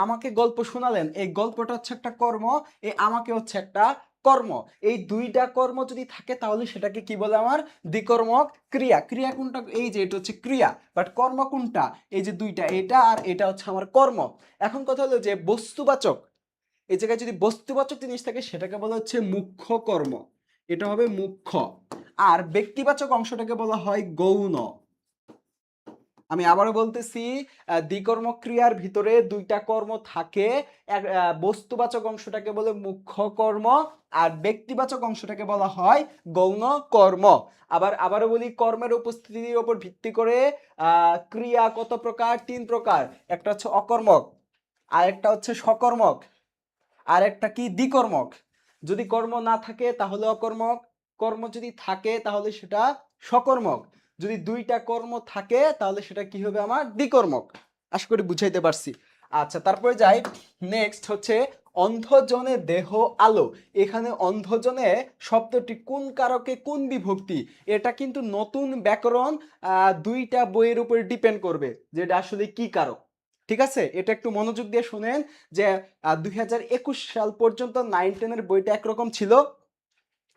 আমাকে গল্প শোনালেন, এই গল্পটা হচ্ছে একটা কর্ম, এই আমাকে হচ্ছে একটা কর্ম। এই দুইটা কর্ম যদি থাকে তাহলে সেটাকে কি বলে আমার? দ্বিকর্মক ক্রিয়া। ক্রিয়া কোনটা? এই যে এটা হচ্ছে ক্রিয়া, বাট কর্ম কোনটা? এই যে দুইটা, এটা আর এটা হচ্ছে আমার কর্ম। এখন কথা হলো যে বস্তুবাচক, এই জায়গায় যদি বস্তুবাচক জিনিস থাকে সেটাকে বলা হচ্ছে মুখ্য কর্ম, এটা হবে মুখ্য। আর ব্যক্তিবাচক অংশটাকে বলা হয় গৌণ। আমি আবারও বলতেছি, দ্বিকর্মক ক্রিয়ার ভিতরে দুইটা কর্ম থাকে, বস্তুবাচক অংশটাকে বলে মুখ্য কর্ম, আর ব্যক্তিবাচক অংশটাকে বলা হয় গৌণ কর্ম। আবারও বলি, কর্মের উপস্থিতির উপর ভিত্তি করে ক্রিয়া কত প্রকার? 3 প্রকার। একটা হচ্ছে অকর্মক, আর একটা হচ্ছে সকর্মক, আর একটা কি? দ্বিকর্মক। যদি কর্ম না থাকে তাহলে অকর্মক, কর্ম যদি থাকে তাহলে সেটা সকর্মক, যদি দুইটা কর্ম থাকে তাহলে সেটা কি হবে আমার? দ্বিকর্মক। আশা করি বুঝাইতে পারছি। আচ্ছা, তারপরে যাই, নেক্সট হচ্ছে অন্ধজনে দেহ আলো। এখানে অন্ধজনে শব্দটি কোন কারকে কোন বিভক্তি, এটা কিন্তু নতুন ব্যাকরণ, দুইটা বইয়ের উপর ডিপেন্ড করবে যে এটা আসলে কি কারক। ঠিক আছে, এটা একটু মনোযোগ দিয়ে শুনেন যে 2021 সাল পর্যন্ত 9-10 বইটা একরকম ছিল,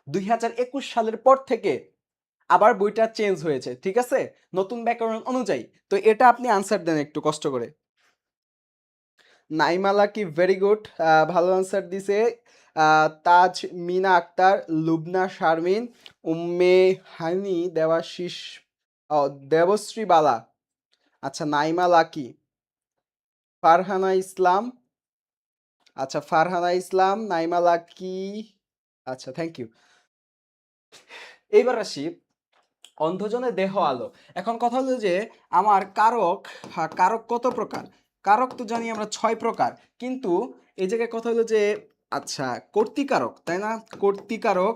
2021 সালের পর থেকে আবার বইটা চেঞ্জ হয়েছে। ঠিক আছে, নতুন ব্যাকরণ অনুযায়ী। তো এটা আপনি আনসার দেন একটু কষ্ট করে। নাইমালা কি ভেরি গুড, ভালো আনসার দিছে। তাজ মিনা আক্তার, লুবনা শারমিন, উম্মে হানি, দেবাশিস, দেবশ্রী বালা, আচ্ছা নাইমা লাকি, ফারহানা ইসলাম, আচ্ছা ফারহানা ইসলাম, নাইমা লাকি, আচ্ছা, থ্যাংক ইউ। এইবার আসি অন্ধজনে দেহ আলো। এখন কথা হলো যে আমার কারক, কারক কত প্রকার? কারক তো জানি আমরা ৬ প্রকার। কিন্তু এই জায়গায় কথা হলো যে আচ্ছা, কর্তৃকারক, তাই না? কর্তৃকারক,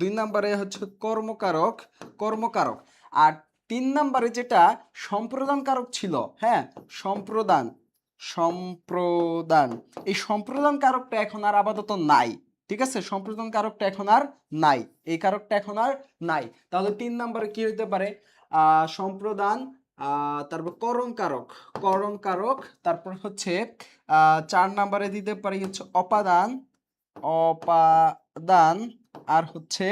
২ নাম্বারে হচ্ছে কর্মকারক, কর্মকারক। আর ৩ নাম্বারে যেটা সম্প্রদান কারক ছিল, হ্যাঁ? সম্প্রদান, সম্প্রদান। এই সম্প্রদান কারকটা এখন আর আপাতত নাই। ঠিক আছে? সম্প্রদান কারকটা এখন আর নাই। এই কারকটা এখন আর নাই। তাহলে ৩ নাম্বারে কি হইতে পারে? সম্প্রদান, তারপর করণ কারক, করণ কারক, তারপর হচ্ছে ৪ নাম্বারে দিতে পারি হচ্ছে অপাদান, অপাদান, আর হচ্ছে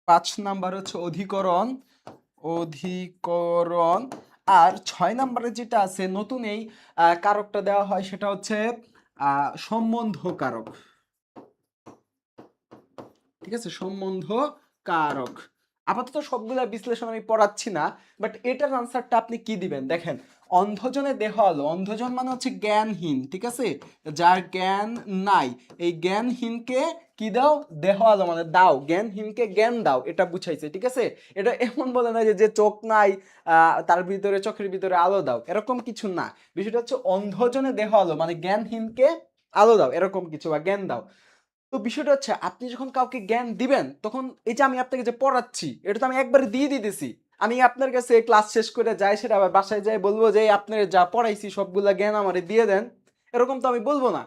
৫ নাম্বার হচ্ছে অধিকরণ, অধিকরণ, আর ৬ নাম্বারে যেটা আছে নতুন এই কারকটা দেওয়া হয় সেটা হচ্ছে সম্বন্ধ কারক। ঠিক আছে, সম্বন্ধ কারক। আপাতত সবগুলা বিশ্লেষণ আমি পড়াচ্ছি না, বাট এটার আনসারটা আপনি কি দিবেন দেখেন। অন্ধজনে দেহ আলো, অন্ধজন মানে হচ্ছে জ্ঞানহীন, ঠিক আছে, যার জ্ঞান নাই। এই জ্ঞানহীনকে কি দাও? দেহ আলো মানে দাও, জ্ঞানহীনকে জ্ঞান দাও, এটা বুঝাইছে। ঠিক আছে, এটা এমন বলে না যে যে চোখ নাই তার ভিতরে, চোখের ভিতরে আলো দাও, এরকম কিছু না। বিষয়টা হচ্ছে অন্ধজনে দেহ আলো মানে জ্ঞানহীনকে আলো দাও, এরকম কিছু, বা জ্ঞান দাও। তো বিষয়টা হচ্ছে আপনি যখন কাউকে জ্ঞান দিবেন তখন এই যে আমি আপনাকে যে পড়াচ্ছি এটা তো আমি একবারে দিয়ে দিতেছি। আমি আপনার কাছে ক্লাস শেষ করে যাই, সেটা আবার বাসায় যাই বলবো যে আপনার যা পড়াইছি সবগুলা জ্ঞান আমারে দিয়ে দেন, এরকম তো আমি বলবো না।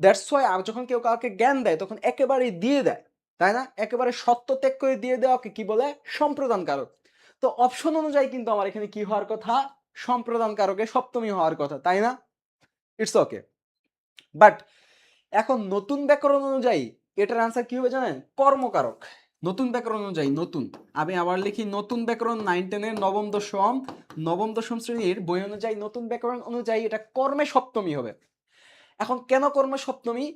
দ্যাটস ওয়াই যখন কেউ কাউকে জ্ঞান দেয় তখন একেবারেই দিয়ে দেয়, তাই না? একেবারে সত্য ত্যাগ করে দিয়ে দেওয়াকে কি বলে? সম্প্রদান কারক। তো অপশন অনুযায়ী কিন্তু আমার এখানে কি হওয়ার কথা? সম্প্রদান কারকে সপ্তমী হওয়ার কথা, তাই না? It's okay. বাট এখন নতুন ব্যাকরণ অনুযায়ী এটার আনসার কি হবে জানেন? কর্মকারক। নতুন ব্যাকরণ অনুযায়ী, নতুন, আমি আবার লিখি নতুন ব্যাকরণ 9-10 নবম দশম, নবম দশম শ্রেণীর বই অনুযায়ী নতুন ব্যাকরণ অনুযায়ী এটা কর্মে সপ্তমী হবে। এখন কেন কর্মে সপ্তমী?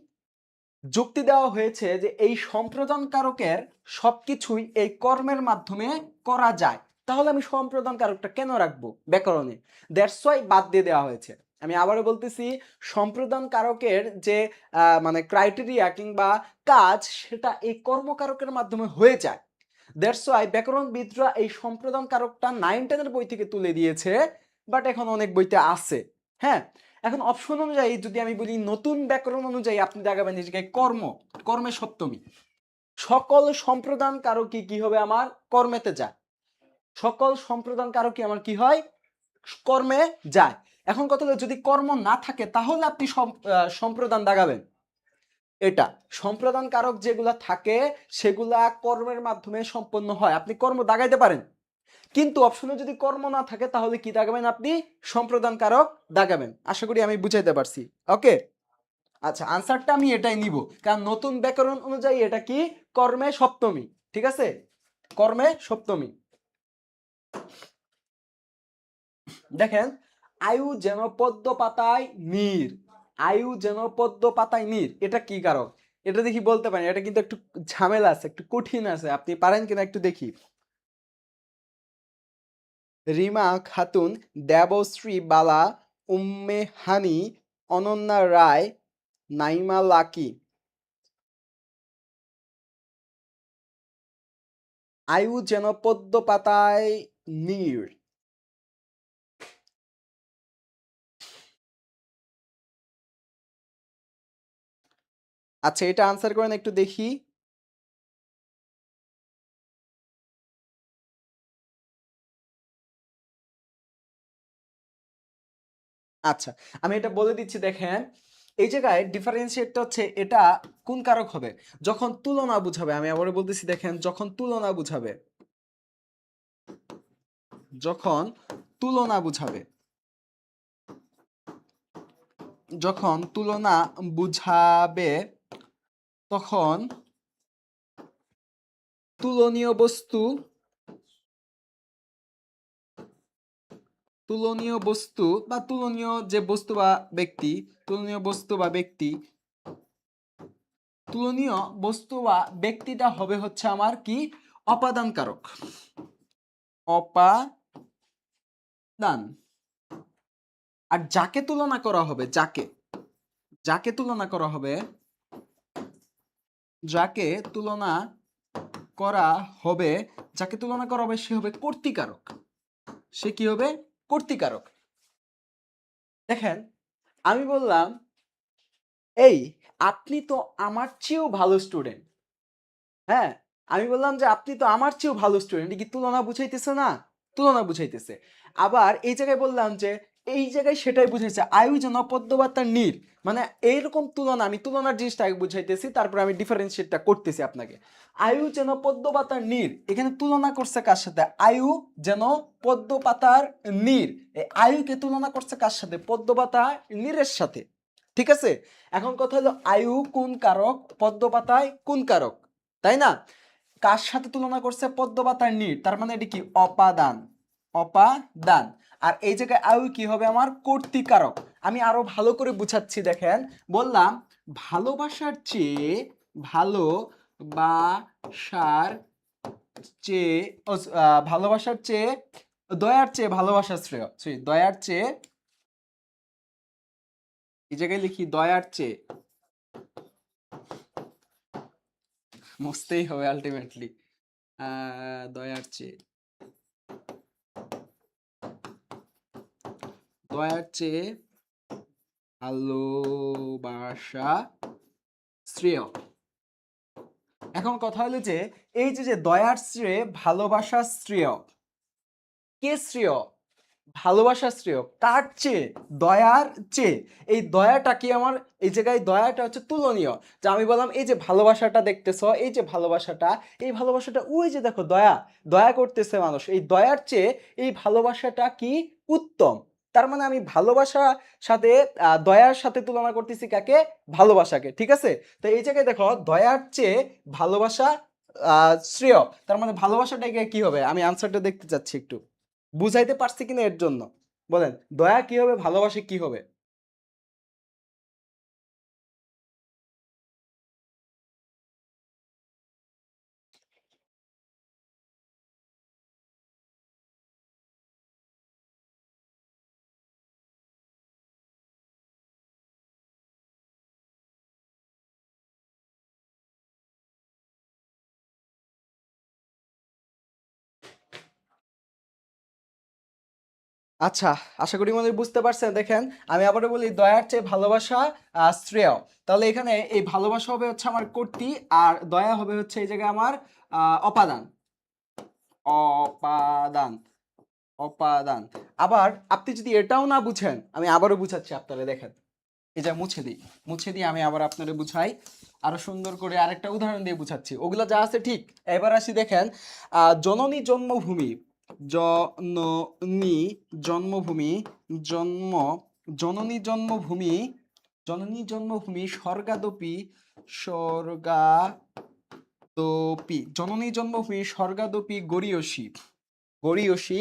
যুক্তি দেওয়া হয়েছে যে এই সম্প্রদান কারকের সবকিছুই এই কর্মের মাধ্যমে করা যায়, তাহলে আমি সম্প্রদান কারকটা কেন রাখবো ব্যাকরণে? দ্যাটস ওয়াই বাদ দিয়ে দেওয়া হয়েছে। আমি আবারও বলতেছি, সম্প্রদান কারকের যে মানে ক্রাইটেরিয়া কিংবা কাজ সেটা এই কর্মকারকের মাধ্যমে হয়ে যায়। দ্যাটস ওয়াই ব্যাকরণবিদরা এই সম্প্রদান কারকটা 9-10 বই থেকে তুলে দিয়েছে, বাট এখন অনেক বইতে আছে। হ্যাঁ, এখন অপশন অনুযায়ী যদি আমি বলি নতুন ব্যাকরণ অনুযায়ী আপনি দেখাবেন যে কর্ম, কর্মে সপ্তমী। সকল সম্প্রদান কারকই কি হবে? আমার কর্মেতে যায়। সকল সম্প্রদান কারকই আমার কি হয়? কর্মে যায়। এখন কথা হলো যদি কর্ম না থাকে তাহলে আপনি সম্প্রদান দাগাবেন। এটা সম্প্রদান কারক যেগুলা থাকে সেগুলা কর্মের মাধ্যমে সম্পন্ন হয়, আপনি কর্ম দাগাইতে পারেন। কিন্তু অপশনে যদি কর্ম না থাকে তাহলে কি দাগাবেন? আপনি সম্প্রদান কারক দাগাবেন। আশা করি আমি বুঝাইতে পারছি। ওকে, আচ্ছা, আনসারটা আমি এটাই নিব, কারণ নতুন ব্যাকরণ অনুযায়ী এটা কি? কর্মে সপ্তমী। ঠিক আছে, কর্মে সপ্তমী। দেখেন, আয়ু যেন পদ্ম পাতায় নীর, আয়ু যেন পদ্ম পাতায় নীর, এটা কি কারক? এটা দেখি বলতে পারেন, এটা কিন্তু একটু ঝামেলা আছে, একটু কঠিন আছে, আপনি পারেন কিনা একটু দেখি। রিমা খাতুন, দেবশ্রী বালা, উম্মে হানি, অনন্যা রায়, নাইমা লাকি। আয়ু যেন পদ্ম পাতায় নীর। আচ্ছা, এটা আনসার করেন একটু দেখি। আচ্ছা, আমি এটা বলে দিচ্ছি দেখেন, এই জায়গায় ডিফারেন্সিয়েটটা হচ্ছে এটা কোন কারক হবে? যখন তুলনা বুঝাবে, আমি আবার বলতেছি দেখেন, যখন তুলনা বুঝাবে, যখন তুলনা বুঝাবে, যখন তুলনা বুঝাবে তখন তুলনীয় বস্তু, তুলনীয় বস্তু বা তুলনীয় যে বস্তু বা ব্যক্তি, তুলনীয় বস্তু বা ব্যক্তি, তুলনীয় বস্তু বা ব্যক্তিটা হবে হচ্ছে আমার কি? অপাদান কারক, অপাদান। আর যাকে তুলনা করা হবে, যাকে, যাকে তুলনা করা হবে যাকে তুলনা করা হবে, যাকে তুলনা করা হবে সে হবে কর্তৃকারক। সে কি হবে? কর্তৃকারক। দেখেন আমি বললাম এই আপনি তো আমার চেয়েও ভালো স্টুডেন্ট। হ্যাঁ, আমি বললাম যে আপনি তো আমার চেয়েও ভালো স্টুডেন্ট, কি তুলনা বুঝাইতেছে না? তুলনা বুঝাইতেছে। আবার এই জায়গায় বললাম যে এই জায়গায় সেটাই বুঝাইছে, আয়ু যেন পদ্মবাতার নীর, মানে এইরকম তুলনা, আমি তুলনার জিনিসটা আগে বুঝাইতেছি, তারপর আমি ডিফারেন্সিয়েটটা করতেছি আপনাকে। আয়ু যেন পদ্মপাতার নীর, এখানে তুলনা করছে কার সাথে? আয়ু যেন পদ্মপাতার নীর। এই আয়ুকে তুলনা করছে কার সাথে? পদ্মপাতা নীরের সাথে। ঠিক আছে, এখন কথা হলো আয়ু কোন কারক, পদ্মপাতায় কোন কারক, তাই না? কার সাথে তুলনা করছে? পদ্মপাতার নীড়, তার মানে এটি কি? অপাদান। অপাদান। আর এই জায়গায় আয়ু কি হবে? আমার কর্তৃকারক। আমি আরো ভালো করে বুঝাচ্ছি, দেখেন বললাম ভালোবাসার চেয়ে, ভালোবাসার চেয়ে ভালোবাসার চেয়ে দয়ার চেয়ে ভালোবাসা শ্রেয়, সরি দয়ার চেয়ে, এই জায়গায় লিখি দয়ার চেয়ে, মুছতেই হবে আলটিমেটলি, দয়ার চেয়ে, দয়ার চেয়ে ভালোবাসা শ্রেয়। এখন কথা হলো যে এই যে দয়ার চেয়ে ভালোবাসা শ্রেয়, কে শ্রেয়? ভালোবাসা শ্রেয় কার চেয়ে? দয়ার চেয়ে। এই দয়াটা কি আমার, এই জায়গায় দয়াটা হচ্ছে তুলনীয়। যে আমি বললাম এই যে ভালোবাসাটা দেখতেছ, এই যে ভালোবাসাটা, এই ভালোবাসাটা ওই যে দেখো দয়া, দয়া করতেছে মানুষ, এই দয়ার চেয়ে এই ভালোবাসাটা কি উত্তম। তার মানে আমি ভালোবাসার সাথে দয়ার সাথে তুলনা করতেছি কাকে? ভালোবাসাকে। ঠিক আছে, তো এই জায়গায় দেখো দয়ার চেয়ে ভালোবাসা শ্রেয়, তার মানে ভালোবাসাটাকে কি হবে? আমি আনসারটা দেখতে চাচ্ছি একটু, বুঝাইতে পারছি কিনা এর জন্য বলেন। দয়া কি হবে, ভালোবাসা কি হবে? আচ্ছা, আশা করি মনে হয় বুঝতে পারছেন। দেখেন আমি আবারও বলি, দয়ার চেয়ে ভালোবাসা শ্রেয়। তাহলে এখানে এই ভালোবাসা হবে হচ্ছে আমার কর্তৃ, আর দয়া হবে হচ্ছে এই জায়গায় আমার অপাদান। অপাদান, অপাদান। আবার আপনি যদি এটাও না বুঝেন, আমি আবারও বুঝাচ্ছি আপনারা, দেখেন এই যে মুছে দিই, মুছে দিয়ে আমি আবার আপনাদের বুঝাই, আরো সুন্দর করে আরেকটা উদাহরণ দিয়ে বুঝাচ্ছি। ওগুলা যা আছে ঠিক। এবার আসি, দেখেন জননী জন্মভূমি, জননী জন্মভূমি, জন্ম, জননী জন্মভূমি, জননী জন্মভূমি স্বর্গাদপি, স্বর্গাদপি, জননী জন্মভূমি স্বর্গাদপি গরীয়সী, গরীয়সী।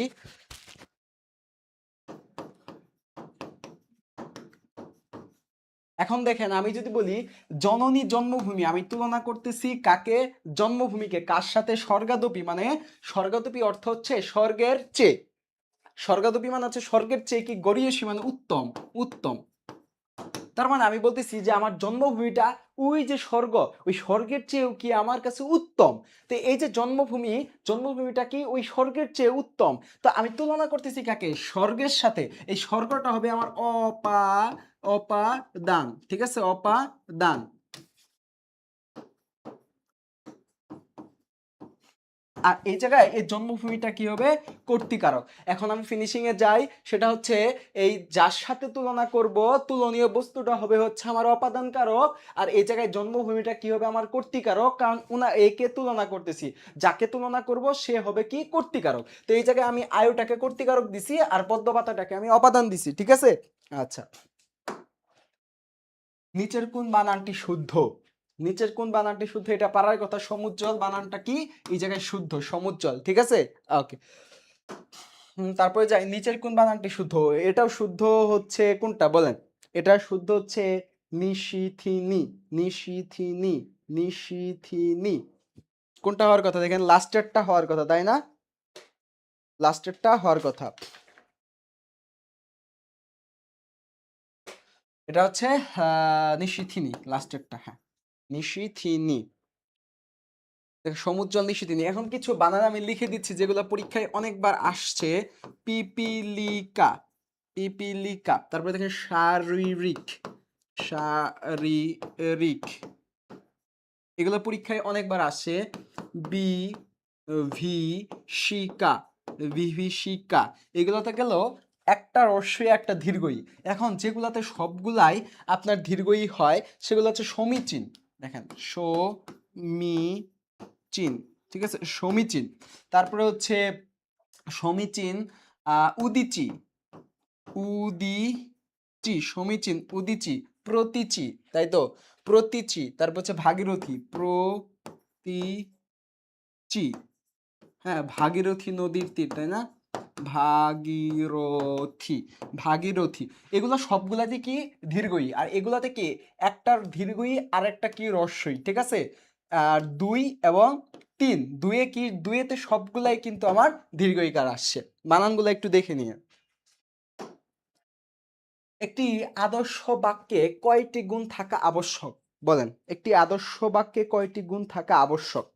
এখন দেখেন আমি যদি বলি জননী জন্মভূমি, আমি তুলনা করতেছি কাকে? জন্মভূমিকে। কার সাথে? স্বর্গাদপি, মানে স্বর্গাদপি অর্থ হচ্ছে স্বর্গের চেয়ে, স্বর্গাদপি মানে হচ্ছে স্বর্গের চেয়ে কি? গরীয়সী মানে উত্তম, উত্তম। তার মানে আমি বলতেছি যে আমার জন্মভূমিটা ওই যে স্বর্গ, ওই স্বর্গের চেয়েও কি আমার কাছে উত্তম। তো এই যে জন্মভূমি, জন্মভূমিটা কি ওই স্বর্গের চেয়ে উত্তম। তো আমি তুলনা করতেছি কাকে? স্বর্গের সাথে। এই স্বর্গটা হবে আমার অপাদান। ঠিক আছে, অপাদান। আর এই জায়গায় এই জন্মভূমিটা কি হবে? কর্তৃকারক। এখন আমি ফিনিশিং এ যাই, সেটা হচ্ছে এই যার সাথে তুলনা করব, তুলনীয় বস্তুটা হবে হচ্ছে আমার অপাদান কারক, আর এই জায়গায় জন্মভূমিটা কি হবে? আমার কর্তৃকারক, কারণ একে তুলনা করতেছি, যাকে তুলনা করব সে হবে কি? কর্তৃকারক। তো এই জায়গায় আমি আয়ুটাকে কর্তৃকারক দিছি, আর পদ্মপাতাটাকে আমি অপাদান দিছি। ঠিক আছে, আচ্ছা। নিচের কোন বানানটি শুদ্ধ? নিচের কোন বানানটি শুদ্ধ এটা পারার কথা। সমুজ্জ্বল বানানটা কি? এই জায়গায় শুদ্ধ, সমুজ্জ্বল। ঠিক আছে, ওকে। তারপরে যাই, নিচের কোন বানানটি শুদ্ধ? এটাও শুদ্ধ হচ্ছে কোনটা বলেন? এটা শুদ্ধ হচ্ছে নিশিথিনি, নিশিথিনি, নিশিথিনি। কোনটা হওয়ার কথা? দেখেন লাস্টেরটা হওয়ার কথা, তাই না? লাস্টেরটা হওয়ার কথা। এটা হচ্ছে নিশিথিনি, লাস্টেরটা। হ্যাঁ, নিশিথিনি। সমুজ্জ্বল নিশিদিনী। এখন কিছু বানান আমি লিখে দিচ্ছি যেগুলো পরীক্ষায় অনেকবার আসছে। পিপিলিকা, পিপিলিকা। তারপরে দেখেন শারীরিক, শারীরিক, এগুলো পরীক্ষায় অনেকবার আসে। বি ভি শিকা, বিভীষিকা। এগুলোতে গেল একটা হ্রস্বই একটা দীর্ঘই। এখন যেগুলাতে সবগুলাই আপনার দীর্ঘই হয় সেগুলো হচ্ছে সমীচীন। দেখেন সমীচীন, ঠিক আছে, সমীচীন। তারপরে হচ্ছে সমীচীন উদীচী, উদীচী, সমীচীন উদীচী। প্রতীচী, তাই তো, প্রতীচী। তারপর হচ্ছে ভাগীরথী, প্রতীচী। হ্যাঁ, ভাগীরথী নদীর তীর, তাই না, ভাগীরথী, ভাগীরথী। এগুলো সবগুলাতে কি দীর্ঘই, আর এগুলাতে কি একটার দীর্ঘই আর একটা কি হ্রস্বই, ঠিক আছে। আর 2 এবং 3, দুয়ে কি, দুয়েতে সবগুলাই কিন্তু আমার দীর্ঘইকার আসছে। বানানগুলো একটু দেখে নিয়ে। একটি আদর্শ বাক্যে কয়টি গুণ থাকা আবশ্যক? বলেন, একটি আদর্শ বাক্যে কয়টি গুণ থাকা আবশ্যক?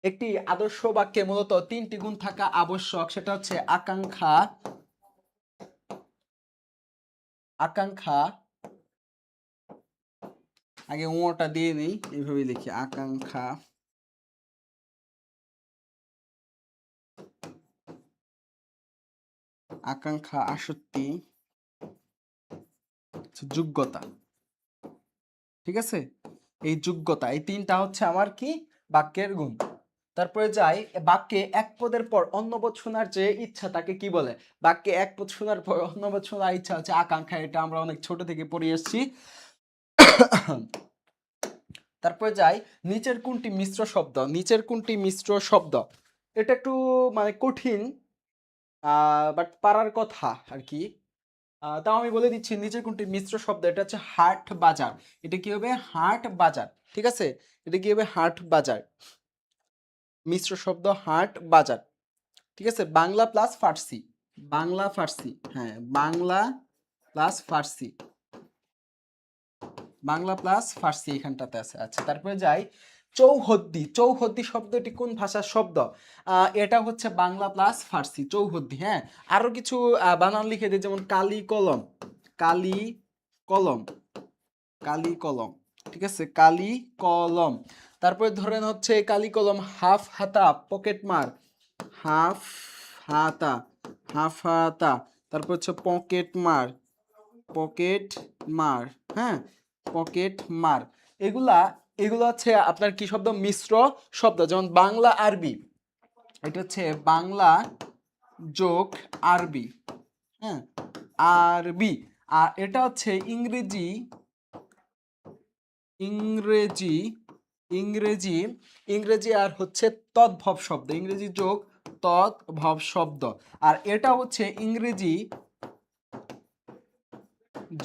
একটি আদর্শ বাক্যে মূলত 3টি গুণ থাকা আবশ্যক। সেটা হচ্ছে আকাঙ্ক্ষা, আকাঙ্ক্ষা, আগে ওটা দিয়ে নেই, এইভাবে লিখি, আকাঙ্ক্ষা, আকাঙ্ক্ষা, আসক্তি, যোগ্যতা, ঠিক আছে। এই যোগ্যতা, এই 3টা হচ্ছে আমার কি বাক্যের গুণ। তারপরে যাই, বাক্যে এক পদের পর অন্য পদ শোনার যে ইচ্ছা তাকে কি বলে? বাক্যে এক পদ শোনার পর অন্য পদ শোনার ইচ্ছা হচ্ছে আকাঙ্ক্ষা। এটা আমরা অনেক ছোট থেকে পড়ে এসেছি। তারপরে যাই, নিচের কোনটি মিশ্র শব্দ? নিচের কোনটি মিশ্র শব্দ? এটা একটু মানে কঠিন, বাট পারার কথা আর কি। তাও আমি বলে দিচ্ছি নিচের কোনটি মিশ্র শব্দ। এটা হচ্ছে হাট বাজার। এটা কি হবে? হাট বাজার, ঠিক আছে। এটা কি হবে? হাট বাজার, মিশ্র শব্দ হাট বাজার, ঠিক আছে। বাংলা প্লাস ফার্সি, বাংলা ফার্সি, হ্যাঁ, বাংলা প্লাস ফার্সি, বাংলা প্লাস ফার্সি এখানটাতে আছে। আচ্ছা, তারপরে যাই, চৌহদ্দি। চৌহদ্দি শব্দটি কোন ভাষার শব্দ? এটা হচ্ছে বাংলা প্লাস ফার্সি, চৌহদ্দি। হ্যাঁ, আরো কিছু বানান লিখে দিই, যেমন কালি কলম, কালি কলম, কালি কলম, ঠিক আছে, কালি কলম। তারপরে ধরেন হচ্ছে কালি কলম, হাফ হাতা, পকেট মার, হাফ হাতা, হাফ হাতা। তারপর হচ্ছে পকেট মার, পকেট মার, হ্যাঁ, পকেট মার। এগুলা, এগুলো হচ্ছে আপনার কি শব্দ? মিশ্র শব্দ। যেমন বাংলা আরবি, এটা হচ্ছে বাংলা যোগ আরবি, হ্যাঁ, আরবি। আর এটা হচ্ছে ইংরেজি, ইংরেজি, ইংরেজি, ইংরেজি আর হচ্ছে তদ্ভব শব্দ, ইংরেজি যোগ তদ্ভব শব্দ। আর এটা হচ্ছে ইংরেজি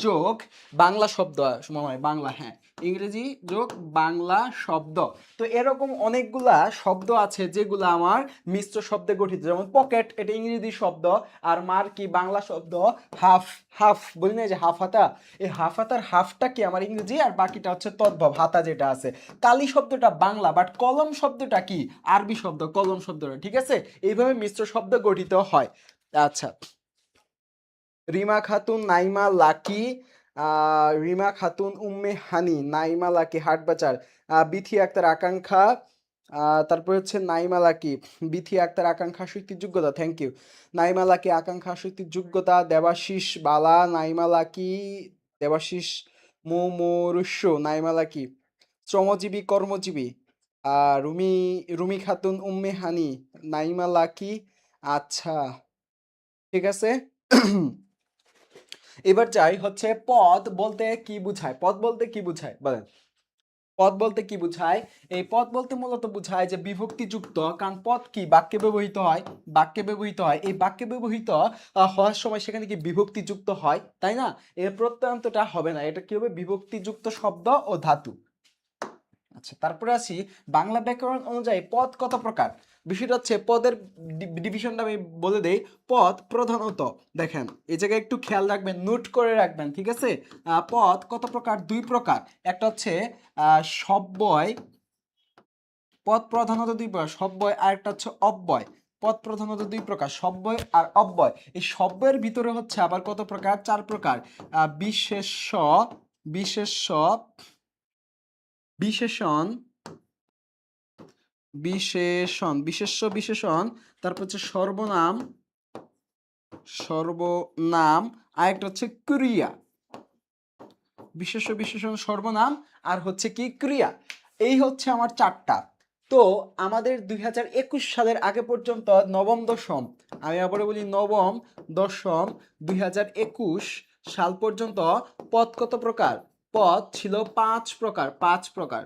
যোগ বাংলা শব্দ, সময় বাংলা, হ্যাঁ, ইংরেজি যোগ বাংলা শব্দ। তো এরকম অনেকগুলা শব্দ আছে যেগুলো আমার মিশ্র শব্দে গঠিত। যেমন পকেট, এটা ইংরেজি শব্দ, আর মার কি বাংলা শব্দ। হাফ, হাফ বলি না যে হাফ হাতা, এই হাফ হাতার হাফটা কি আমার ইংরেজি, আর বাকিটা হচ্ছে তদ্ভব হাতা যেটা আছে। কালি শব্দটা বাংলা, বাট কলম শব্দটা কি আরবি শব্দ, কলম শব্দটা, ঠিক আছে। এইভাবে মিশ্র শব্দ গঠিত হয়। আচ্ছা, রিমা খাতুন, নাইমা লাকি, রিমা খাতুন, উম্মে হানি, নাইমা লাকি, হাটবাজার, বিথি আক্তার, আকাঙ্ক্ষা, তারপরে হচ্ছে নাইমা লাকি, বিথি আক্তার, আকাঙ্ক্ষা শক্তির যোগ্যতা, থ্যাংক ইউ। নাইমা লাকি, আকাঙ্ক্ষা শক্তির যোগ্যতা, দেবাশিস বালা, নাইমা লাকি, দেবাশিস মোমরুষ্য, নাইমা লাকি, শ্রমজীবী, কর্মজীবী, রুমি, রুমি খাতুন, উম্মে হানি, নাইমা লাকি। আচ্ছা, ঠিক আছে। এবার যাই হচ্ছে পদ বলতে কি বুঝায়? পদ বলতে কি বুঝায় বলেন? পদ বলতে কি বুঝায়? এই পদ বলতে মূলত বুঝায় যে বিভক্তিযুক্ত, কারণ পদ কি বাক্যে ব্যবহৃত হয়, বাক্যে ব্যবহৃত হয়। এই বাক্যে ব্যবহৃত হওয়ার সময় সেখানে কি বিভক্তিযুক্ত হয়, তাই না? এর প্রত্যয়ান্তটা হবে না, এটা কি হবে? বিভক্তিযুক্ত শব্দ ও ধাতু। আচ্ছা, তারপরে আসি, বাংলা ব্যাকরণ অনুযায়ী পদ কত প্রকার? বিষয়টা হচ্ছে পদের ডিভিশনটা আমি বলে দেই। পদ প্রধানত দেখেন এই জায়গায় একটু খেয়াল রাখবেন, নোট করে রাখবেন, ঠিক আছে। পদ কত প্রকার? দুই প্রকার। একটা হচ্ছে সব্যয়, পদ প্রধানত দুই প্রকার, সব্যয়, আর একটা হচ্ছে অব্যয়। পদ প্রধানত দুই প্রকার, সব্যয় আর অব্যয়। এই সব্যয়ের ভিতরে হচ্ছে আবার কত প্রকার? চার প্রকার। বিশেষ্য, বিশেষ্য, বিশেষণ, বিশেষণ, বিশেষ্য, বিশেষণ, তারপর হচ্ছে সর্বনাম, সর্বনাম, আর একটা হচ্ছে ক্রিয়া। বিশেষ্য, বিশেষণ, সর্বনাম, আর হচ্ছে কি? ক্রিয়া। এই হচ্ছে আমার চারটা। তো আমাদের 2021 সালের আগে পর্যন্ত নবম দশম, আমি আবার বলি নবম দশম 2021 সাল পর্যন্ত পদ কত প্রকার? পদ ছিল 5 প্রকার, 5 প্রকার।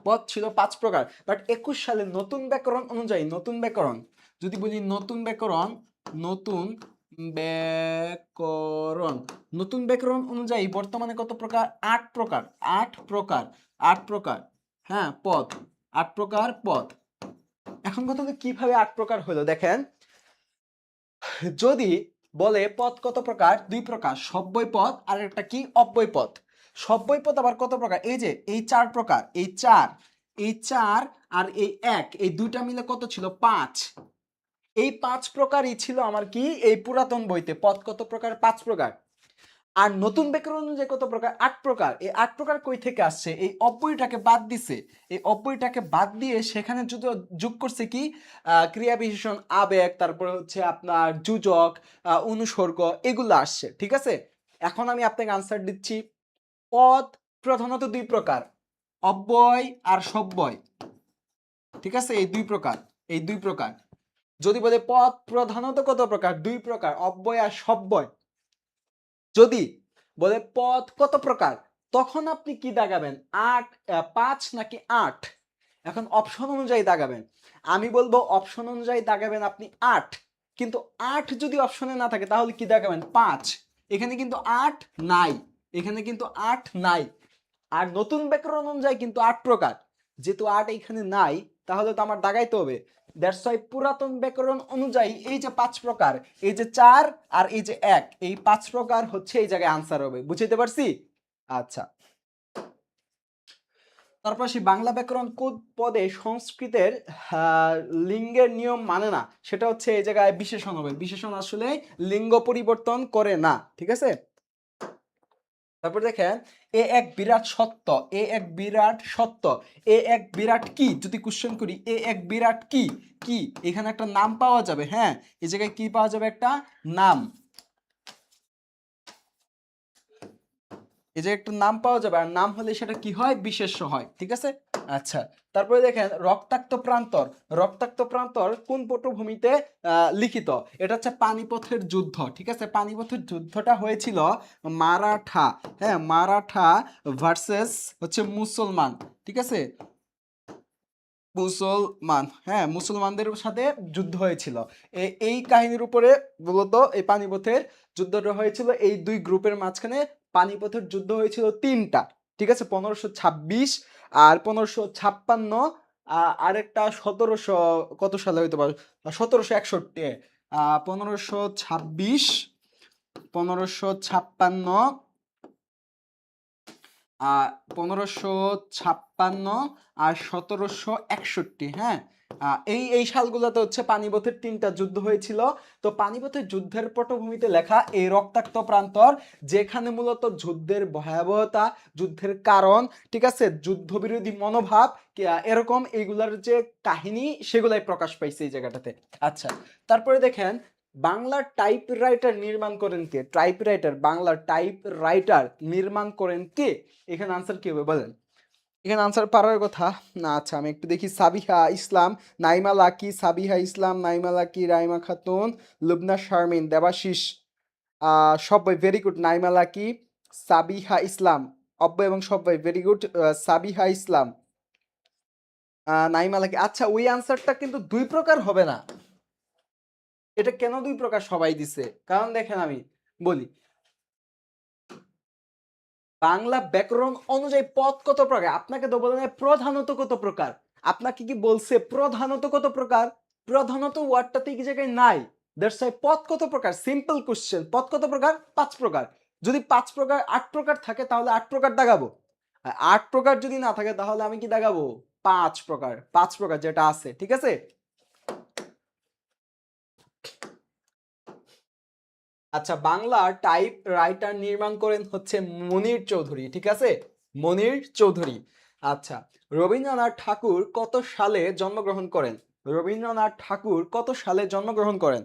পদ ছিল 5 প্রকার। বাট 21 সালে নতুন ব্যাকরণ অনুযায়ী, নতুন ব্যাকরণ যদি বলি, নতুন ব্যাকরণ, নতুন ব্যাকরণ, নতুন ব্যাকরণ অনুযায়ী বর্তমানে কত প্রকার? 8 প্রকার, 8 প্রকার, 8 প্রকার। হ্যাঁ, পদ 8 প্রকার পদ। এখন কথা হলো কিভাবে 8 প্রকার হলো দেখেন। যদি বলে পদ কত প্রকার? দুই প্রকার, সব্যয় পদ আর একটা কি? অব্যয় পদ। সব্যয় পদ আবার কত প্রকার? এই যে এই 4 প্রকার, এই 4, এই 4 আর এই 1, এই দুইটা মিলে কত ছিল? 5। এই 5 প্রকারই ছিল আমার কি? এই পুরাতন বইতে পদ কত প্রকার? 5 প্রকার। আর নতুন ব্যাকরণ অনুযায়ী কত প্রকার? 8 প্রকার। এই 8 প্রকার কই থেকে আসছে? এই অব্যয়টাকে বাদ দিছে। এই অব্যয়টাকে বাদ দিয়ে সেখানে যোগ করছে কি? ক্রিয়া বিশেষণ, আবেগ, তারপরে হচ্ছে আপনার যোজক, অনুসর্গ, এগুলো আসছে, ঠিক আছে। এখন আমি আপনাকে আনসার দিচ্ছি। পদ প্রধানত দুই প্রকার, অব্যয় আর সব্যয়, ঠিক আছে। এই দুই প্রকার, এই দুই প্রকার। যদি বলে পদ প্রধানত কত প্রকার? দুই প্রকার, অব্যয় আর সব্যয়। যদি বলে পদ কত প্রকার, তখন আপনি কি দাগাবেন? 8, 5 নাকি 8? এখন অপশন অনুযায়ী দাগাবেন। আমি বলবো অপশন অনুযায়ী দাগাবেন আপনি 8, কিন্তু 8 যদি অপশনে না থাকে তাহলে কি দাগাবেন? 5। এখানে কিন্তু 8 নাই, এখানে কিন্তু 8 নাই। আর নতুন ব্যাকরণ অনুযায়ী কিন্তু 8 প্রকার, যেহেতু 8 এখানে নাই তাহলে তো আমার দাগাইতে হবে। দ্যাটস ওয়াই পুরাতন ব্যাকরণ অনুযায়ী এই যে 5 প্রকার, এই যে 4 আর এই যে 1, এই 5 প্রকার হচ্ছে এই জায়গায় আনসার হবে। বুঝতে পারছি? আচ্ছা, তারপর সেই বাংলা ব্যাকরণ কোন পদে সংস্কৃতের লিঙ্গের নিয়ম মানে না, সেটা হচ্ছে এই জায়গায় বিশেষণ হবে। বিশেষণ আসলে লিঙ্গ পরিবর্তন করে না, ঠিক আছে। তারপর দেখেন, এ এক বিরাট সত্য, এ এক বিরাট সত্য, এ এক বিরাট কি? যদি কোশ্চেন করি এ এক বিরাট কি, কি এখানে একটা নাম পাওয়া যাবে। হ্যাঁ, এই জায়গায় কি পাওয়া যাবে? একটা নাম, এই যে একটা নাম পাওয়া যাবে, আর নাম হলে সেটা কি হয়? বিশেষ্য হয়, ঠিক আছে। আচ্ছা, তারপরে দেখেন রক্তাক্ত প্রান্তর, রক্তাক্ত প্রান্তর কোন পটভূমিতে লিখিত? এটা হচ্ছে পানিপথের যুদ্ধ, ঠিক আছে। পানিপথের যুদ্ধটা হয়েছিল মারাঠা, হ্যাঁ, মারাঠা ভার্সেস হচ্ছে মুসলমান, ঠিক আছে। মুসলমান, হ্যাঁ, মুসলমানদের সাথে যুদ্ধ হয়েছিল। এই কাহিনীর উপরে মূলত এই পানিপথের যুদ্ধটা হয়েছিল। এই দুই গ্রুপের মাঝখানে পানিপথের যুদ্ধ হয়েছিল তিনটা, ঠিক আছে। 1526 আর 1556, আরেকটা 1700 কত সালে হইতে পারে? 1761। 1526, 1556, 1556 আর 1761, হ্যাঁ। এই সালগুলোতে হচ্ছে পানিপথের তিনটা যুদ্ধ হয়েছিল। তো পানিপথের যুদ্ধের পটভূমিতে লেখা এই রক্তাক্ত প্রান্তর, যেখানে মূলত যুদ্ধের ভয়াবহতা, যুদ্ধের কারণ, ঠিক আছে, যুদ্ধবিরোধী মনোভাব, এরকম এইগুলার যে কাহিনী, সেগুলাই প্রকাশ পাইছে এই জায়গাটাতে। আচ্ছা, তারপরে দেখেন বাংলার টাইপ রাইটার নির্মাণ করেন কে? টাইপ রাইটার, বাংলার টাইপ রাইটার নির্মাণ করেন কে? এখানে আনসার কি হবে বলেন? এখানে আনসার পারার কথা না। আচ্ছা, আমি একটু দেখি। সাবিহা ইসলাম, নাইমা লাকি, সাবিহা ইসলাম, নাইমা লাকি, রাইমা খাতুন, লুবনা শারমিন, দেবাশিস, সবাই ভেরি গুড। নাইমা লাকি, সাবিহা ইসলাম, অব্যয় এবং সবাই ভেরি গুড। সাবিহা ইসলাম, নাইমা লাকি। আচ্ছা, ওই আনসারটা কিন্তু দুই প্রকার হবে না। এটা কেন দুই প্রকার সবাই দিছে? কারণ দেখেন আমি বলি, বাংলা ব্যাকরণ অনুযায়ী পদ কত প্রকার? আপনাকে তো বলে নাই প্রধানত কত প্রকার। আপনাকে কি বলছে প্রধানত কত প্রকার? প্রধানত ওয়ার্ডটাতে কি জায়গায় নাই, দ্যাটস ওয়াই পদ কত প্রকার, সিম্পল কোশ্চেন, পদ কত প্রকার? 5 প্রকার। যদি 5 প্রকার 8 প্রকার থাকে তাহলে 8 প্রকার দাগাবো, আর 8 প্রকার যদি না থাকে তাহলে আমি কি দাগাবো? 5 প্রকার, 5 প্রকার যেটা আছে, ঠিক আছে। আচ্ছা, বাংলা টাইপ রাইটার নির্মাণ করেন হচ্ছে মনির চৌধুরী, ঠিক আছে, মনির চৌধুরী। আচ্ছা, রবীন্দ্রনাথ ঠাকুর কত সালে জন্মগ্রহণ করেন? রবীন্দ্রনাথ ঠাকুর কত সালে জন্মগ্রহণ করেন?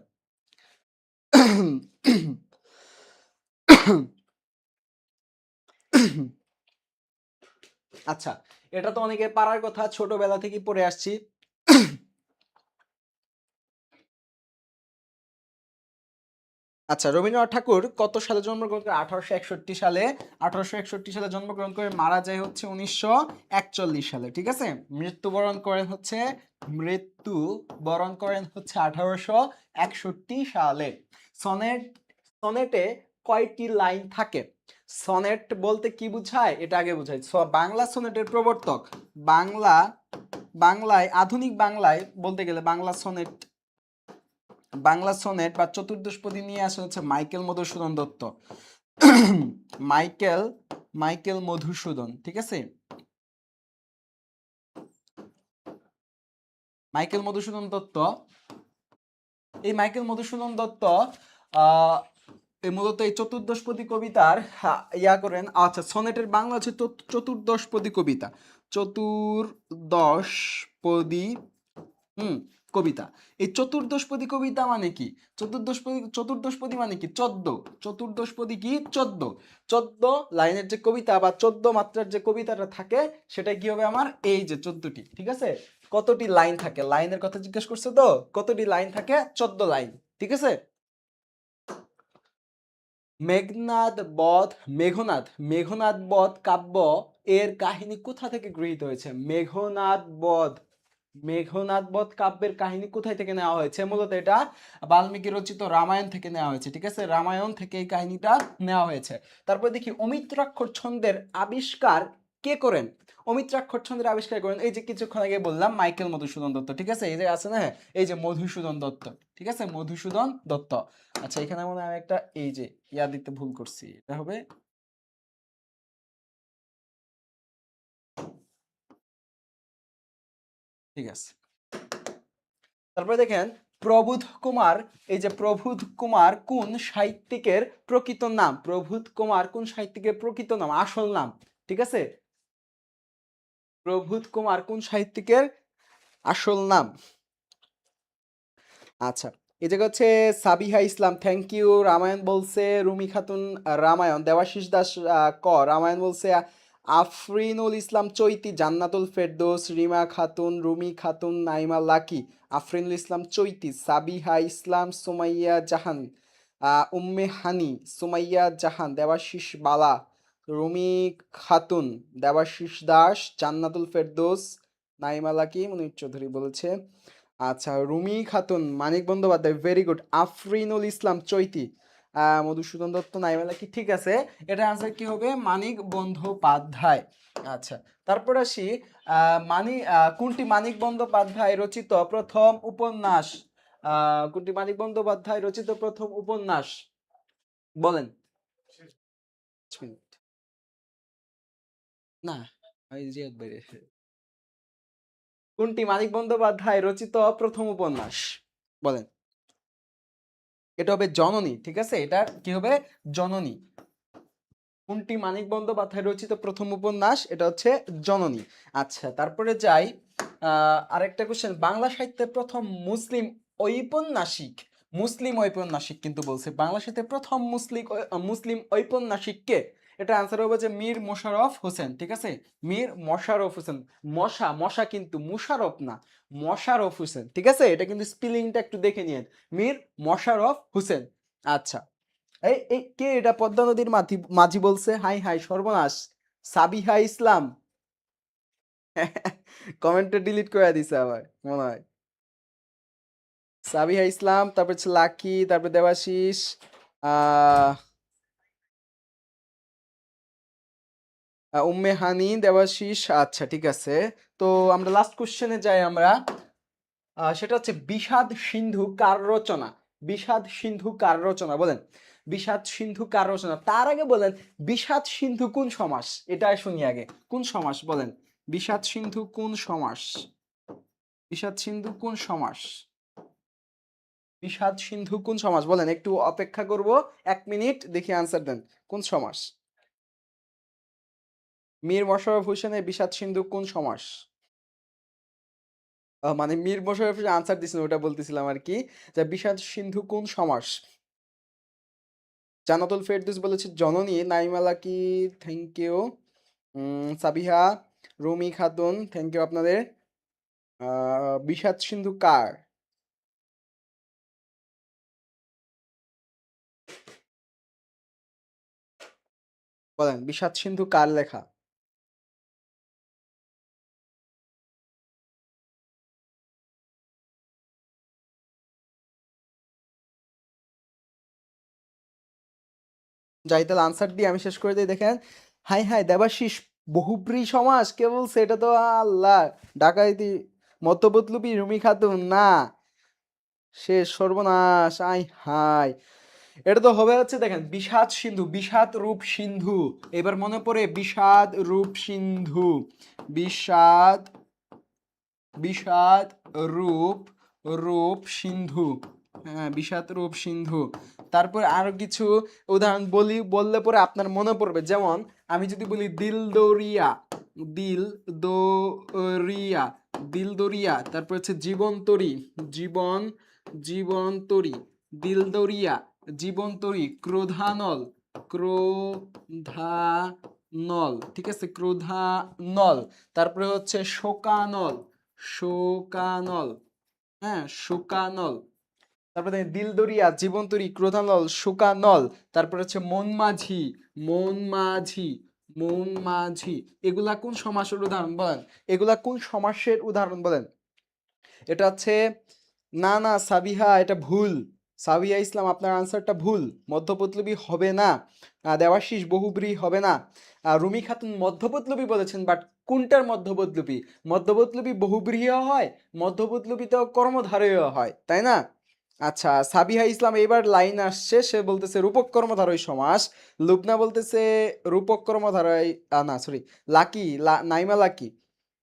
আচ্ছা, এটা তো অনেকে পারার কথা, ছোটবেলা থেকে পড়ে আসছি। আচ্ছা, রবীন্দ্রনাথ ঠাকুর কত সালে জন্মগ্রহণ করে? 1861 সালে। 1861 সালে জন্মগ্রহণ করে মারা যায় হচ্ছে 1941 সালে, ঠিক আছে। মৃত্যুবরণ করেন হচ্ছে 1861 সালে। সনেট, সনেটে কয়টি লাইন থাকে? সনেট বলতে কি বোঝায় এটা আগে বোঝায়। বাংলা সনেটের প্রবর্তক, বাংলা, বাংলায় আধুনিক বাংলায় বলতে গেলে বাংলা সনেট বা চতুর্দশপদী নিয়ে আসা হচ্ছে Michael Madhusudan Dutta. Michael Michael Madhusudan, ঠিক আছে, মাইকেল মধুসূদন দত্ত। এই মাইকেল মধুসূদন দত্ত আহ মূলত এই চতুর্দশপদী কবিতার ইয়া করেন। আচ্ছা, সনেটের বাংলা হচ্ছে চতুর্দশপদী কবিতা, চতুর্দশপদী কবিতা। এই চতুর্দশপদী কবিতা মানে কি? চতুর্দশপদী মানে কি? 14। চতুর্দশপদী কি? 14। 14 লাইনের যে কবিতা বা 14 মাত্রার যে কবিতাটা থাকে সেটা কি হবে আমার? এই যে 14টি, ঠিক আছে। কতটি লাইন থাকে, লাইনের কথা জিজ্ঞেস করছে তো, কতটি লাইন থাকে? 14 লাইন, ঠিক আছে। মেঘনাদ বধ কাব্য এর কাহিনী কোথা থেকে গৃহীত হয়েছে? মেঘনাদ বধ কাব্যের কাহিনী কোথায় থেকে নেওয়া হয়েছে? মূলত এটা বাল্মীকি রচিত রামায়ণ থেকে নেওয়া হয়েছে, ঠিক আছে, রামায়ণ থেকে এই কাহিনীটা নেওয়া হয়েছে। তারপর দেখি অমিত্রাক্ষর ছন্দের আবিষ্কার কে করেন? অমিত্রাক্ষর ছন্দের আবিষ্কার করেন এই যে কিছুক্ষণ আগে বললাম মাইকেল মধুসূদন দত্ত, ঠিক আছে, এই যে আছে না, এই যে মধুসূদন দত্ত, ঠিক আছে, মধুসূদন দত্ত। আচ্ছা, এখানে মনে হয় আমি একটা এই যে ইয়া দিতে ভুল করছি, এটা হবে, ঠিক আছে। তারপরে দেখেন প্রবোধ কুমার, এই যে প্রবোধ কুমার কোন সাহিত্যিকের প্রকৃত নাম? প্রবোধ কুমার কোন সাহিত্যিকের প্রকৃত নাম, আসল নাম, ঠিক আছে, প্রবোধ কুমার কোন সাহিত্যিকের আসল নাম? আচ্ছা, এই জায়গা হচ্ছে সাবিহা ইসলাম, থ্যাংক ইউ। রামায়ণ বলছে রুমি খাতুন, রামায়ণ। দেবাশিস দাস রামায়ণ বলছে আফরিনুল ইসলাম চৈতি, জান্নাতুল ফেরদৌস, রিমা খাতুন, রুমি খাতুন, নাইমা লাকি, আফরিনুল ইসলাম চৈতি, সাবিহা ইসলাম, সুমাইয়া জাহান, উম্মে হানি, সুমাইয়া জাহান, দেবাশিস বালা, রুমি খাতুন, দেবাশিস দাস, জান্নাতুল ফেরদৌস, নাইমা লাকি, মুনির চৌধুরী বলেছে। আচ্ছা, রুমি খাতুন, মানিক বন্দ্যোপাধ্যায়, ভেরি গুড। আফরিনুল ইসলাম চৈতি, মধুসূদন দত্ত, নাইমেলা কি, ঠিক আছে। এটা আনসার কি হবে? মানিক বন্দ্যোপাধ্যায়। আচ্ছা, তারপর আসি কোনটি মানিক বন্দ্যোপাধ্যায় রচিত প্রথম উপন্যাস? কোনটি মানিক বন্দ্যোপাধ্যায় রচিত প্রথম উপন্যাস বলেন? 5 মিনিট না, ওই যে একবারে। কোনটি মানিক বন্দ্যোপাধ্যায় রচিত প্রথম উপন্যাস বলেন? এটা হবে জননী, ঠিক আছে, এটা কি হবে? জননী। কোনটি মানিক বন্দ্যোপাধ্যায় রচিত প্রথম উপন্যাস? এটা হচ্ছে জননী। আচ্ছা, তারপরে যাই আরেকটা কোশ্চেন, বাংলা সাহিত্যে প্রথম মুসলিম ঔপন্যাসিক, মুসলিম ঔপন্যাসিক কিন্তু বলছে, বাংলা সাহিত্যে প্রথম মুসলিম ঔপন্যাসিক কে? এটা আনসার হবে যে মীর মোশাররফ হোসেন, ঠিক আছে, মীর মোশাররফ হোসেন। মশা মশা কিন্তু মুশারফ না, মোশাররফ হোসেন, ঠিক আছে, এটা কিন্তু স্পেলিংটা একটু দেখে নিন, মীর মোশাররফ হোসেন। আচ্ছা, এই এই কে এটা? পদ্মা নদীর মাঝি বলছে, হাই হাই সর্বনাশ, সাবিহা ইসলাম। কমেন্টটা ডিলিট করে দিছে আবার মনে হয়। সাবিহা ইসলাম, তারপর হচ্ছে লাকি, তারপর দেবাশিস, আহ উম্মে হানি, দেবাশিস, আচ্ছা ঠিক আছে। তো আমরা লাস্ট কোশ্চেনে যাই আমরা। সেটা হচ্ছে বিষাদ সিন্ধু কার রচনা? বিষাদ সিন্ধু কার রচনা বলেন? বিষাদ সিন্ধু কার রচনা? তার আগে বলেন বিষাদ সিন্ধু কোন সমাস? এটা শুনি আগে, কোন সমাস বলেন? বিষাদ সিন্ধু কোন সমাস? বিষাদ সিন্ধু কোন সমাস? বিষাদ সিন্ধু কোন সমাস বলেন? একটু অপেক্ষা করব 1 মিনিট, দেখি আনসার দেন। কোন সমাস? মীর মশাররফ হোসেনের বিষাদ সিন্ধু কোন সমাস? মানে মীর মশাররফ হোসেন আনসার দিছেন, ওটা বলতেছিলাম আর কি, যে বিষাদ সিন্ধু কোন সমাস? জান্নাতুল ফেরদৌস বলেছে জননী। Naima Lucky, thank you. Sabiha, Rumi Khatun, thank you আপনাদের। বিষাদ সিন্ধু কার? বলেন বিষাদ সিন্ধু কার লেখা? যাই তাহলে আনসার দিয়ে আমি শেষ করে দিই, দেখেন। হাই হাই দেবাশিস, বহুব্রী সমাস কে বলছে? এটা তো আল্লাহ ডাকাইতি মতবতলুবি রুমি খাতুন না, শেষ সর্বনাশ, আই হাই। এটা তো হবে হচ্ছে দেখেন বিষাদ সিন্ধু, বিষাদ রূপ সিন্ধু। এবার মনে পড়ে বিষাদ রূপ সিন্ধু, বিষাদ, বিষাদ রূপ, রূপ সিন্ধু। হ্যাঁ বিষাদ রূপ সিন্ধু। তারপর আরো কিছু উদাহরণ বলি, বললে পরে আপনার মনে পড়বে। যেমন আমি যদি বলি দিল দরিয়া, দিল দরিয়া, দিল দরিয়া। তারপর হচ্ছে জীবন তরি, জীবন, জীবন তরি, দিল দরিয়া, জীবন তরি, ক্রোধানল, ক্রোধানল, ঠিক আছে, ক্রোধানল। তারপরে হচ্ছে শোকানল, শোকানল, হ্যাঁ শোকানল। তারপরে দেখেন দিলদরিয়া, জীবন্তরী, ক্রোধানল, শোকানল। তারপরে হচ্ছে মন মাঝি, মন মাঝি, মন মাঝি। এগুলা কোন সমাসের উদাহরণ বলেন? এগুলা কোন সমাসের উদাহরণ বলেন? এটা হচ্ছে, না না সাবিহা এটা ভুল। সাবিয়া ইসলাম আপনার আনসারটা ভুল, মধ্যপৎলবী হবে না। দেবাশিস বহুব্রী হবে না। রুমি খাতুন মধ্যপৎলবী বলেছেন, বাট কোনটার মধ্যপৎলবী? মধ্যপৎলবী বহুব্রীও হয়, মধ্যপৎলবী তো কর্মধারয় হয়, তাই না? আচ্ছা সাবিহা ইসলাম এবার লাইন আসছে, সে বলতেছে রূপক কর্মধারয় সমাস। লুবনা বলতেছে রূপক কর্মধারয়, না সরি, লাকি, নাইমা লাকি।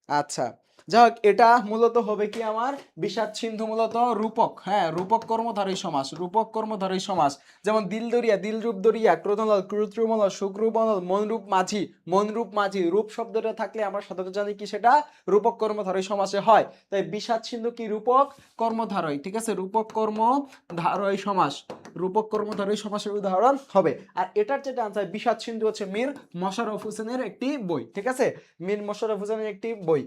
আচ্ছা যাই হোক, এটা মূলত হবে কি আমার বিষাদ সিন্ধু মূলত রূপক, হ্যাঁ রূপক কর্মধারী সমাস, রূপক কর্মধারী সমাস। যেমন দিল দরিয়া, দিলরূপ দরিয়া, ক্রোধনল, ক্রুদ্রুমল, শুক্রুবনল, মনরূপ মাঝি, মনরূপ মাঝি। রূপ শব্দটা থাকলে আমরা সাধারণত জানি কি সেটা রূপক কর্মধারী সমাসে হয়। তাই বিষাদ সিন্ধু কি রূপক কর্মধারয়, ঠিক আছে, রূপক কর্মধারয় সমাস, রূপক কর্মধারয় সমাসের উদাহরণ হবে। আর এটার যেটা আনসার বিষাদ সিন্ধু হচ্ছে মীর মশাররফ হোসেনের একটি বই, ঠিক আছে, মীর মশাররফ হোসেনের একটি বই।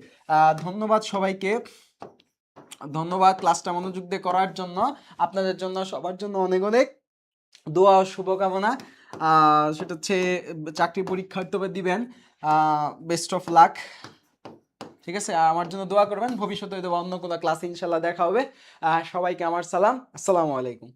ধন্যবাদ সবাইকে, ধন্যবাদ ক্লাসটা মনোযোগ দিয়ে করার জন্য। আপনাদের জন্য সবার জন্য অনেক অনেক দোয়া ও শুভকামনা। সেটা হচ্ছে চাকরি পরীক্ষা হয়তো দিবেন, বেস্ট অফ লাক, ঠিক আছে। আর আমার জন্য দোয়া করবেন, ভবিষ্যতে হয়তো অন্য কোনো ক্লাসে ইনশাল্লাহ দেখা হবে। সবাইকে আমার সালাম, আসসালামু আলাইকুম।